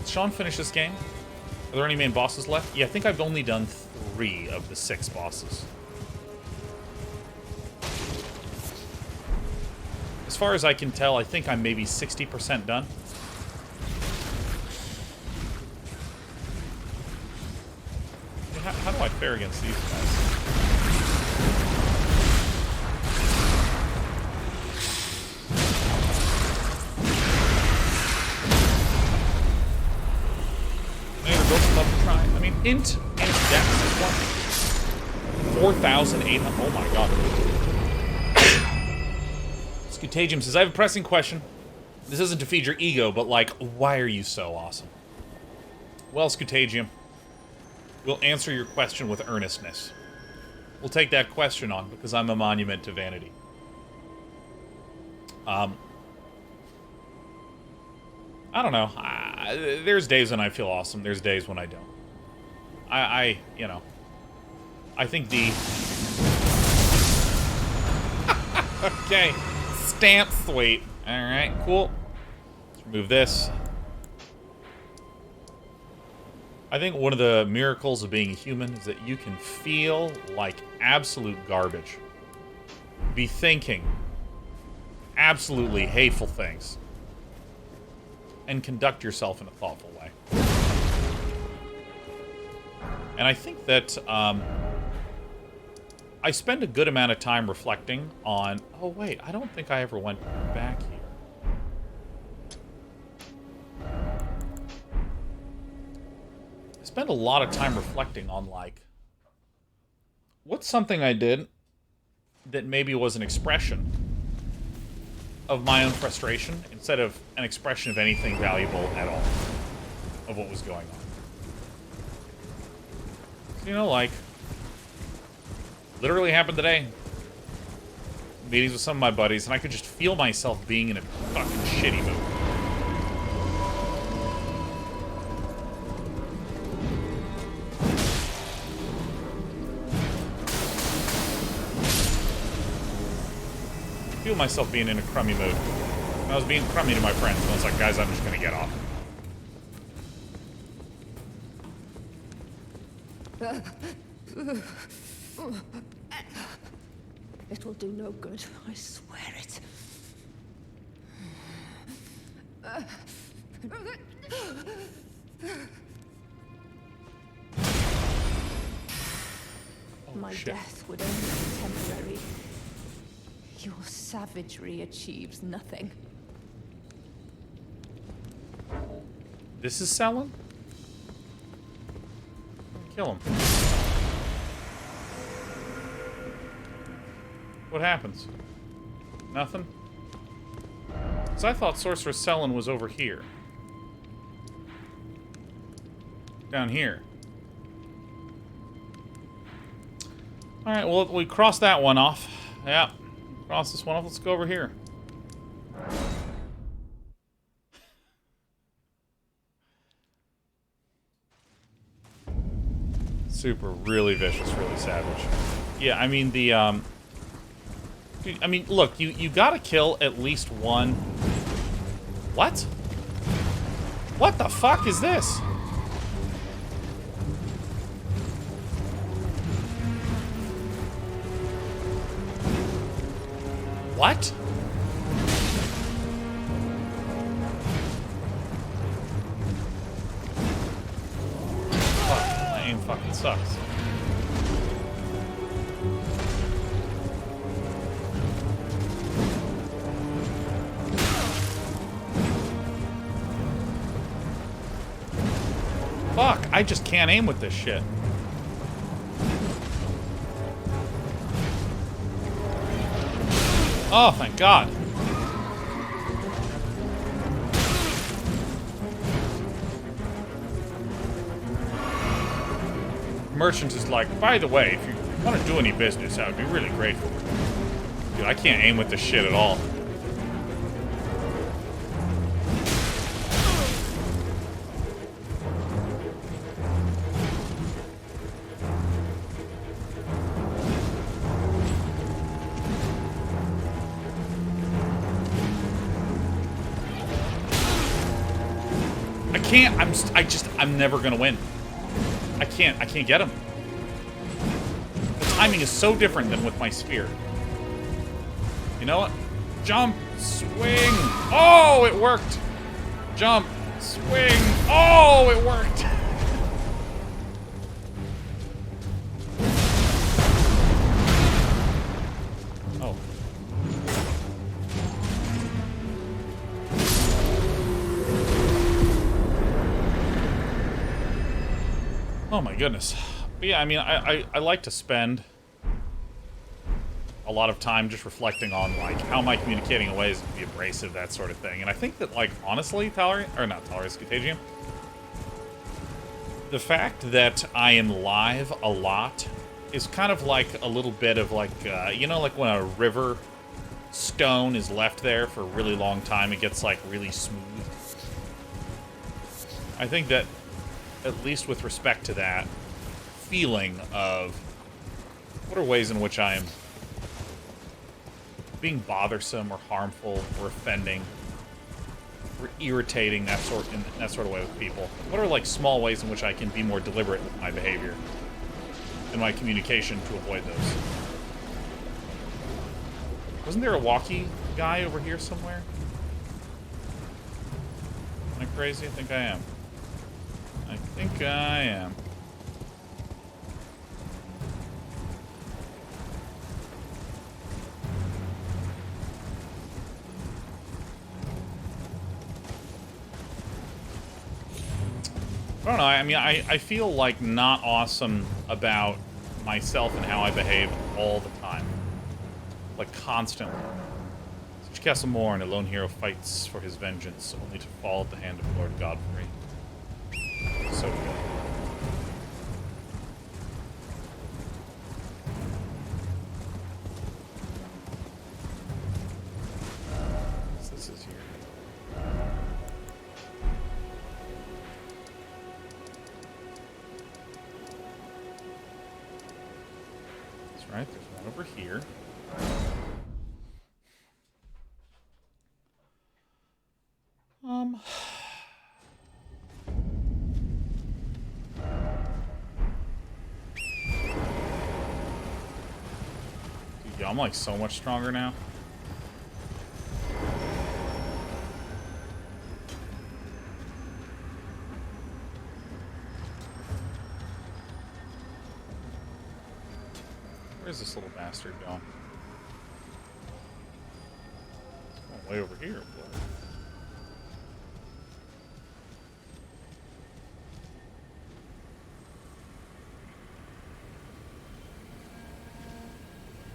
Sean finish this game? Are there any main bosses left? Yeah, I think I've only done 3 of the 6 bosses. As far as I can tell, I think I'm maybe 60% done. How do I fare against these guys? Int Dex is what? 4,800. Oh my god. Scutagium says, I have a pressing question. This isn't to feed your ego, but like, why are you so awesome? Well, Scutagium, we'll answer your question with earnestness. We'll take that question on because I'm a monument to vanity. I don't know. There's days when I feel awesome. There's days when I don't. You know, I think the... Okay, stamp sweet. Alright, cool. Let's remove this. I think one of the miracles of being a human is that you can feel like absolute garbage. Be thinking absolutely hateful things. And conduct yourself in a thoughtful way. And I think that I spend a good amount of time reflecting on... Oh, wait, I don't think I ever went back here. I spend a lot of time reflecting on, like, what's something I did that maybe was an expression of my own frustration instead of an expression of anything valuable at all of what was going on. You know, like, literally happened today. Meetings with some of my buddies, and I could just feel myself being in a fucking shitty mood. Feel myself being in a crummy mood. And I was being crummy to my friends, and I was like, guys, I'm just gonna get off. It'll do no good, I swear it. My death would only be temporary. Your savagery achieves nothing. This is Selin? Kill him. What happens? Nothing? Because I thought Sorceress Selin was over here. Down here. Alright, well, we crossed that one off. Yeah. Cross this one off. Let's go over here. Super, really vicious, really savage. Yeah, I mean, the, I mean, look, you gotta kill at least one... What? What the fuck is this? What? Fuck, my aim fucking sucks. Fuck, I just can't aim with this shit. Oh, thank God. Merchant is like, by the way, if you want to do any business, I would be really grateful. Dude, I can't aim with this shit at all. I'm never gonna win. I can't get him. The timing is so different than with my spear. You know what? Jump, swing. Oh, it worked. Jump, swing. Oh, it worked. Oh. Oh my goodness. But yeah, I mean, I like to spend a lot of time just reflecting on, like, how am I communicating in ways to be abrasive, that sort of thing. And I think that, like, honestly, Scutagium, the fact that I am live a lot is kind of like a little bit of, like, you know, like when a river stone is left there for a really long time, it gets, like, really smooth. I think that, at least with respect to that feeling of what are ways in which I am being bothersome or harmful or offending or irritating that sort of way with people. What are, like, small ways in which I can be more deliberate with my behavior and my communication to avoid those? Wasn't there a walkie guy over here somewhere? Am I crazy? I think I am. I think I am. I don't know, I mean, I feel, like, not awesome about myself and how I behave all the time. Like, constantly. Such Castle Morn, a lone hero fights for his vengeance, only to fall at the hand of Lord Godfrey. So good. This is here. That's right, there's one over here. Yo, I'm like so much stronger now. Where's this little bastard going? It's going way over here. Boy.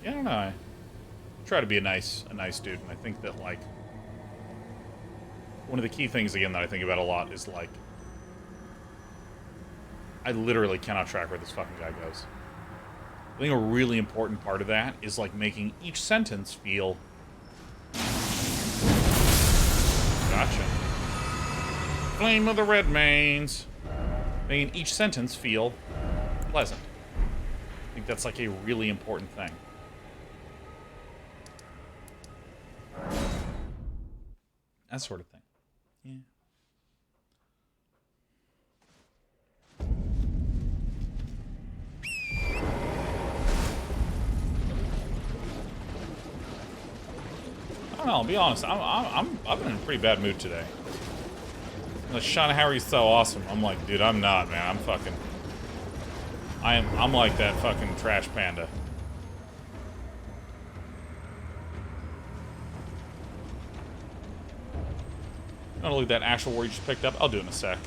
Yeah, I don't know. I try to be a nice dude, and I think that, like, one of the key things, again, that I think about a lot is, like, I literally cannot track where this fucking guy goes. I think a really important part of that is, like, making each sentence feel... Gotcha. Flame of the Red Mains. Making each sentence feel pleasant. I think that's, like, a really important thing. That sort of thing. Yeah. I don't know, I'll be honest. I've been in a pretty bad mood today. Like, Sean Harry's so awesome. I'm like, dude, I'm not, man. I'm fucking... I'm like that fucking trash panda. I don't look at that actual war you just picked up. I'll do it in a sec.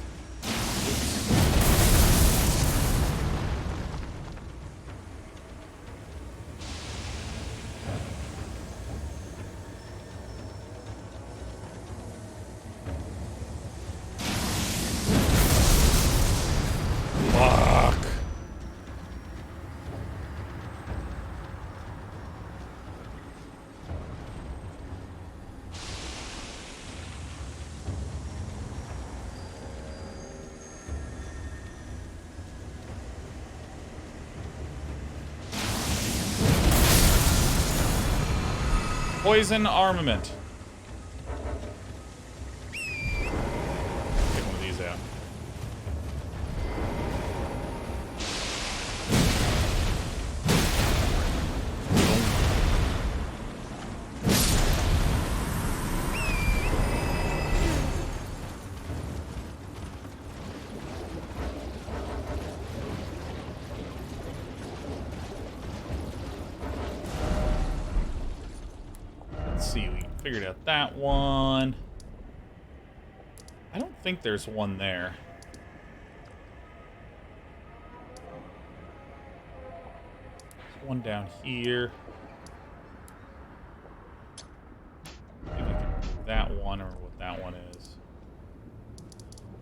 Fuck. Poison armament. Get one of these out. Let's see, we figured out that one. I don't think there's one there. There's one down here. I think I can move that one or what that one is.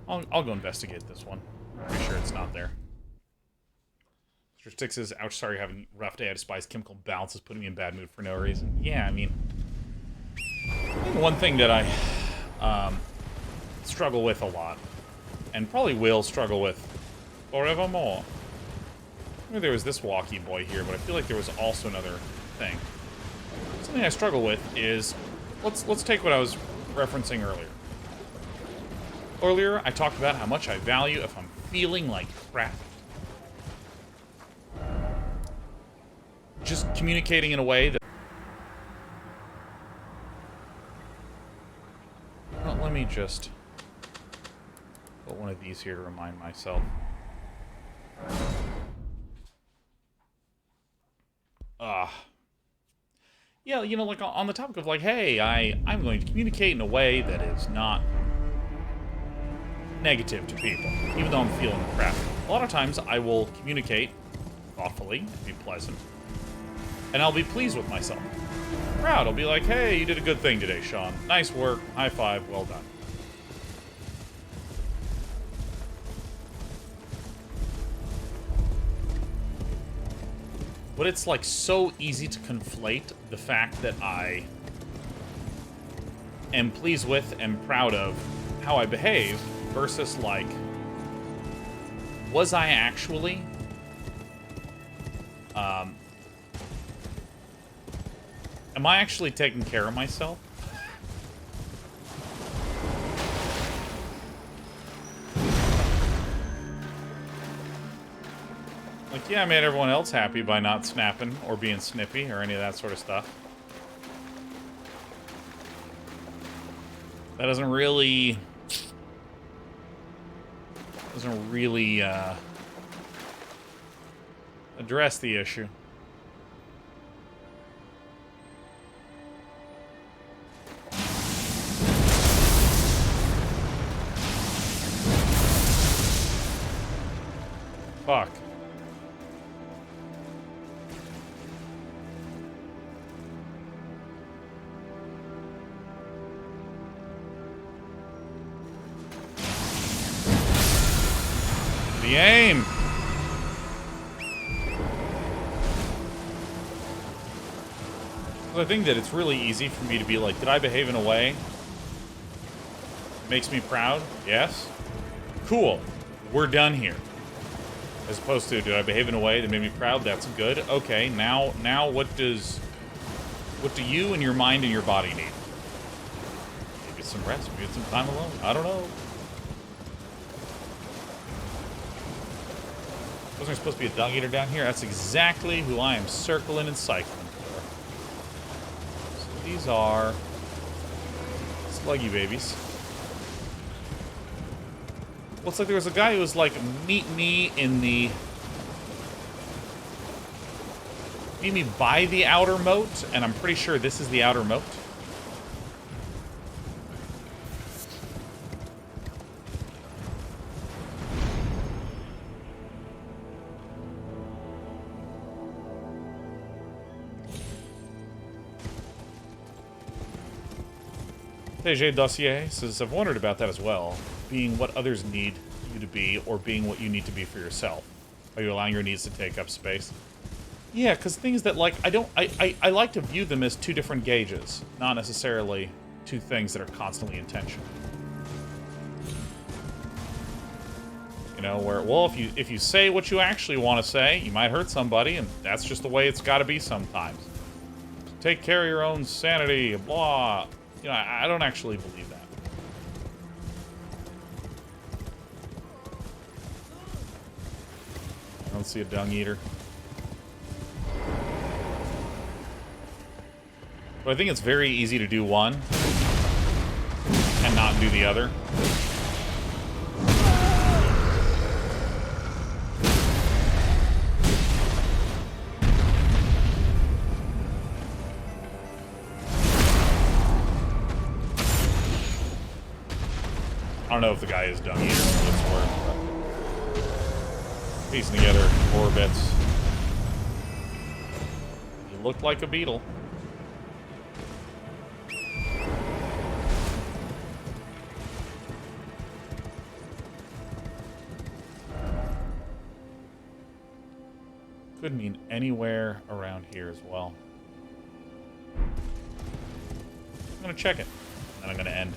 I'll go investigate this one. Pretty sure it's not there. Mr. Stick says, ouch, sorry, having a rough day. I despise chemical balance is putting me in a bad mood for no reason. Yeah, I mean... I think one thing that I struggle with a lot, and probably will struggle with forevermore. Maybe there was this walkie boy here, but I feel like there was also another thing. Something I struggle with is, let's take what I was referencing earlier. Earlier, I talked about how much I value if I'm feeling like crap. Just communicating in a way that... Well, let me just put one of these here to remind myself. Yeah, you know, like, on the topic of, like, hey, I'm going to communicate in a way that is not negative to people, even though I'm feeling crap. A lot of times, I will communicate thoughtfully, be pleasant, and I'll be pleased with myself. Proud, I'll be like, hey, you did a good thing today, Sean. Nice work, high five, well done. But it's, like, so easy to conflate the fact that I am pleased with and proud of how I behave versus, like, was I actually? Am I actually taking care of myself? Like, Yeah, I made everyone else happy by not snapping or being snippy or any of that sort of stuff. That doesn't really address the issue. Fuck. The aim. I think that it's really easy for me to be like, did I behave in a way that makes me proud? Yes. Cool. We're done here. As opposed to, did I behave in a way that made me proud? That's good. Okay, now what do you and your mind and your body need? Maybe some rest, maybe some time alone. I don't know. Wasn't there supposed to be a dog eater down here? That's exactly who I am circling and cycling for. So these are sluggy babies. Looks like there was a guy who was like, meet me by the outer moat, and I'm pretty sure this is the outer moat. TJ Dossier says, I've wondered about that as well. Being what others need you to be, or being what you need to be for yourself. Are you allowing your needs to take up space? Yeah, because things that, like, I like to view them as two different gauges, not necessarily two things that are constantly in tension. You know, where, well, if you say what you actually want to say, you might hurt somebody, and that's just the way it's got to be sometimes. Take care of your own sanity, blah. You know, I don't actually believe that. I don't see a dung eater. But I think it's very easy to do one and not do the other. I don't know if the guy is dung eater for what it's worth. Piecing together 4 bits. He looked like a beetle. Could mean anywhere around here as well. I'm gonna check it, and then I'm gonna end.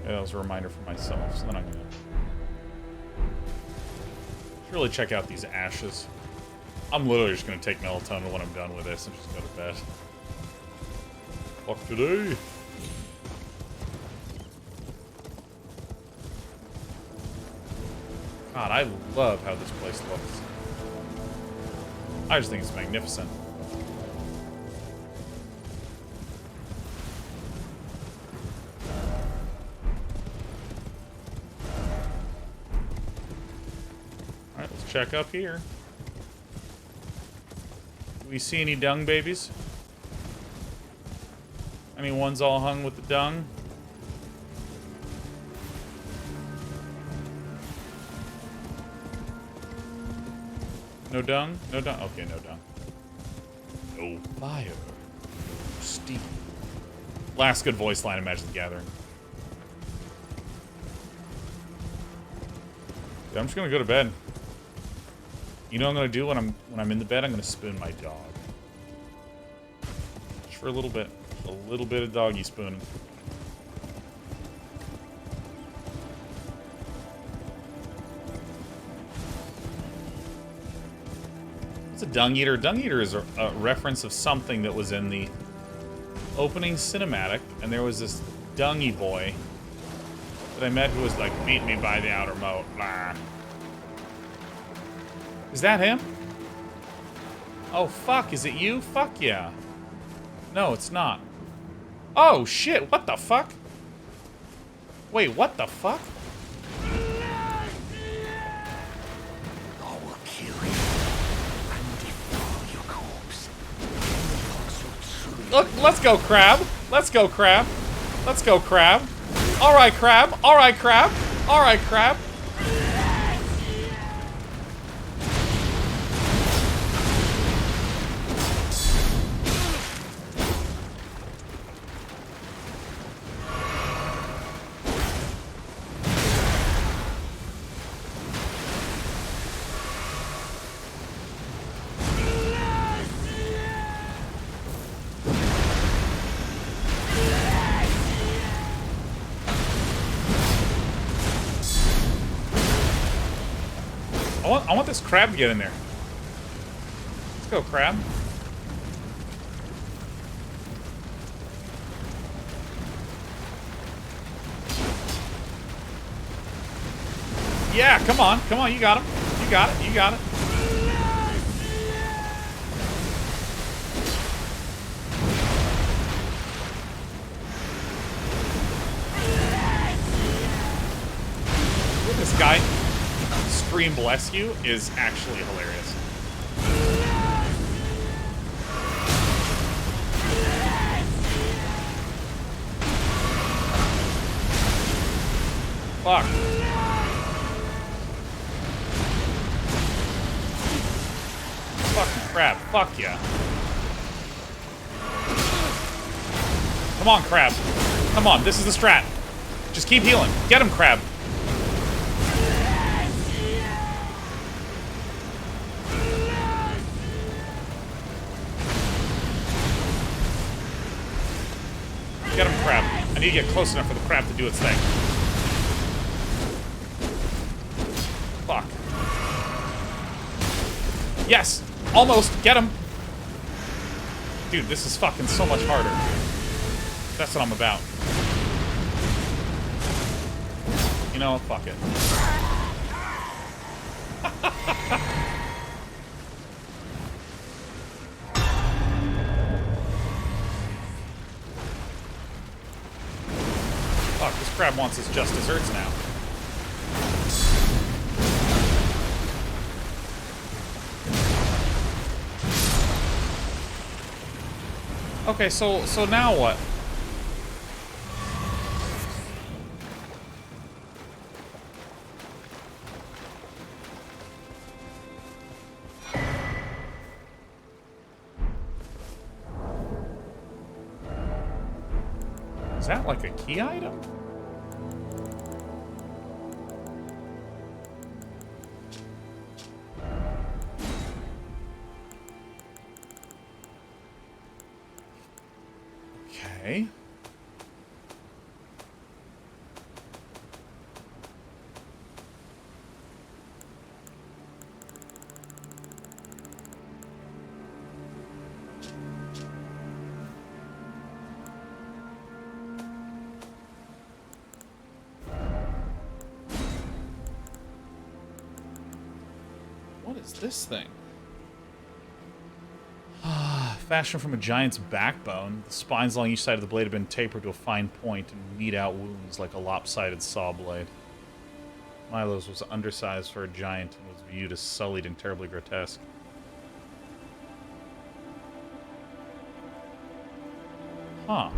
Yeah, that was a reminder for myself, so then I'm gonna really check out these ashes. I'm literally just gonna take melatonin when I'm done with this and just go to bed. Fuck today. God, I love how this place looks. I just think it's magnificent. Alright, let's check up here. Do we see any dung babies? Any ones all hung with the dung? No dung? No dung? Okay, no dung. No fire. Steam. Last good voice line in Magic the Gathering. Yeah, I'm just gonna go to bed. You know what I'm gonna do when I'm in the bed? I'm gonna spoon my dog. Just for a little bit. A little bit of doggy spooning. What's a dung eater? Dung eater is a reference of something that was in the Opening cinematic, and there was this dungy boy that I met who was like, meet me by the outer moat. Blah. Is that him? Oh, fuck. Is it you? Fuck yeah. No, it's not. Oh, shit. What the fuck? Wait, what the fuck? I will kill you and devour your corpse. Look, let's go, Crab. Let's go, Crab. Let's go, Crab. All right, Crab. All right, Crab. All right, Crab. I want this crab to get in there. Let's go, crab. Yeah, come on. Come on, you got him. You got it. You got it. This guy scream bless you is actually hilarious. Fuck. Fucking crab. Fuck yeah. Come on, crab. Come on, this is the strat. Just keep healing. Get him, crab. Get him, crab. I need to get close enough for the crab to do its thing. Fuck. Yes! Almost! Get him! Dude, this is fucking so much harder. That's what I'm about. You know, fuck it. Fuck, this crab wants his just desserts now. Okay, so now what? Is that like a key item? Okay. What is this thing? Fashioned from a giant's backbone, the spines along each side of the blade have been tapered to a fine point and mete out wounds like a lopsided saw blade. Milo's was undersized for a giant and was viewed as sullied and terribly grotesque. Huh.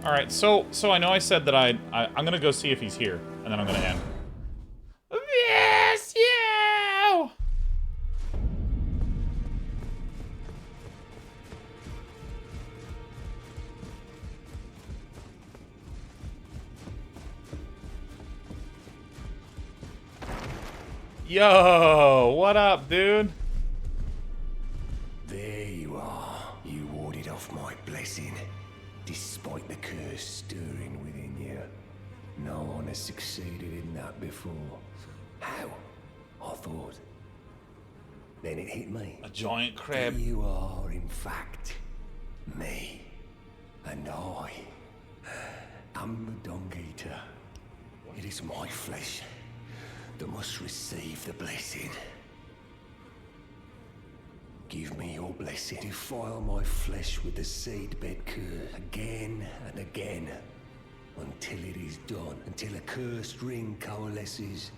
Alright, so I know I said that I'm gonna go see if he's here, and then I'm gonna end. Yes, you! Yo, what up, dude? There you are. You warded off my blessing, despite the curse stirring within you. No one has succeeded in that before. How? I thought. Then it hit me. A giant crab. You are, in fact, Me. And I am the Dung Eater. It is my flesh that must receive the blessing. Give me your blessing. Defile my flesh with the seedbed curse again and again. Until it is done. Until a cursed ring coalesces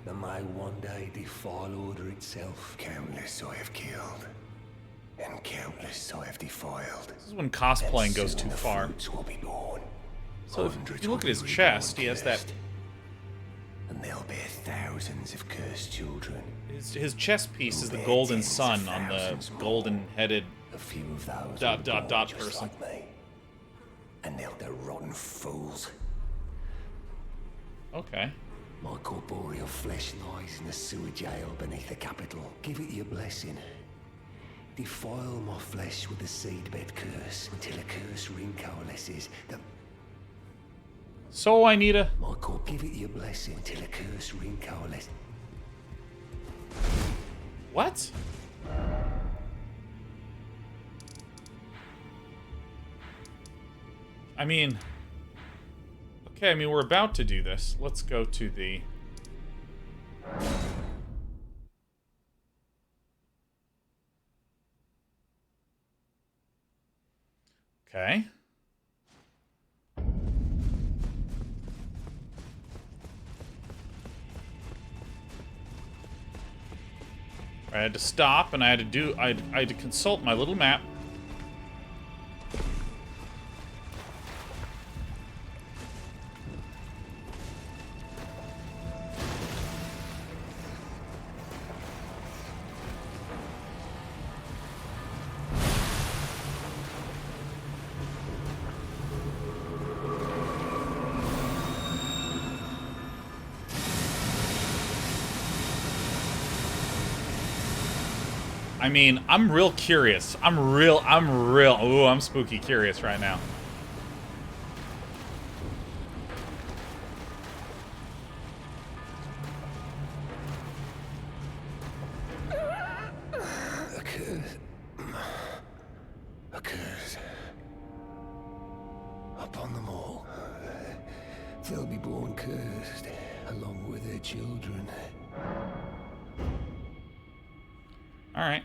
that may one day defile order itself. Countless I have killed. And countless I have defiled. This is when cosplaying goes too far. Will be born. So if you look at his chest, he has that... And they'll bear thousands of cursed children. His chest piece is the golden sun on the golden-headed A few of those dot just person. like me. And they're the rotten fools. Okay. My corporeal flesh lies in a sewer jail beneath the capital. Give it your blessing. Defile my flesh with the seedbed curse until a curse ring coalesces. So I need a... My corp, give it your blessing until a curse ring coalesces. What? I mean... Okay, I mean, we're about to do this. Let's go to the... Okay. I had to stop, and I had to consult my little map. I mean, I'm real curious. Ooh, I'm spooky curious right now. A curse upon them all. They'll be born cursed, along with their children. All right.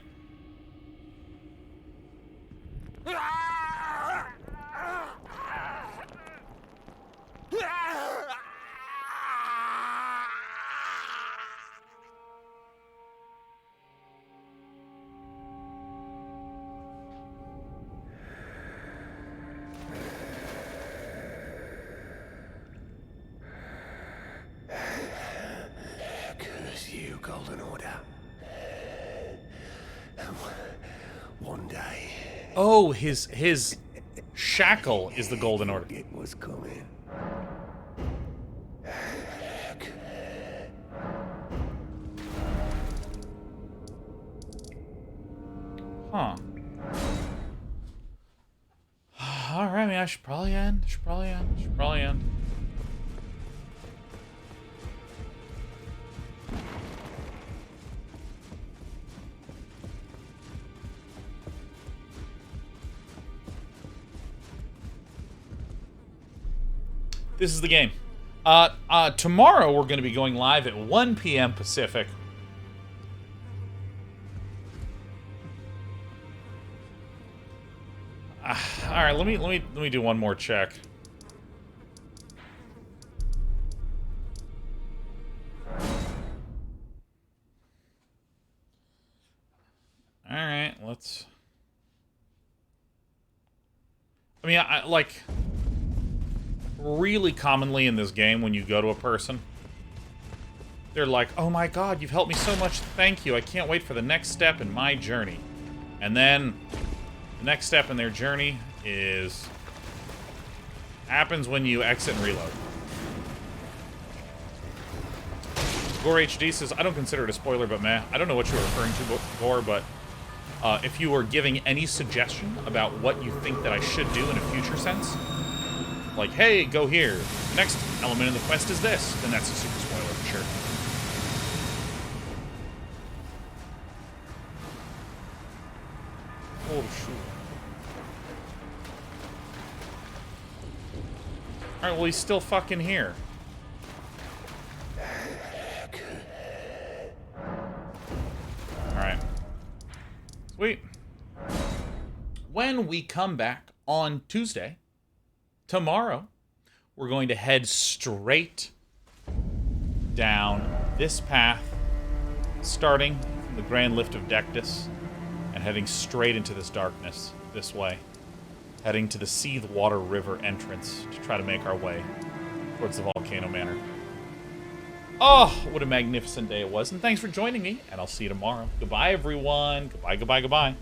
Curse you, Golden Order. One day. Oh, his shackle is the Golden Order. It was coming. Huh. Alright, I mean, I should probably end. This is the game. Tomorrow we're going to be going live at 1 p.m. Pacific. All right, let me do one more check. All right, let's. I mean, I like really commonly in this game when you go to a person, they're like, "Oh my God, you've helped me so much. Thank you. I can't wait for the next step in my journey." And then the next step in their journey happens when you exit and reload. Gore HD says, I don't consider it a spoiler, but meh. I don't know what you were referring to, Gore, but if you were giving any suggestion about what you think that I should do in a future sense, like, hey, go here, the next element in the quest is this, then that's a super spoiler for sure. Oh, shoot. Alright, well, he's still fucking here. Alright. Sweet. When we come back on Tuesday, tomorrow, we're going to head straight down this path, starting from the Grand Lift of Dectus, and heading straight into this darkness, this way. Heading to the Seethe Water River entrance to try to make our way towards the Volcano Manor. Oh, what a magnificent day it was, and thanks for joining me, and I'll see you tomorrow. Goodbye, everyone. Goodbye, goodbye, goodbye.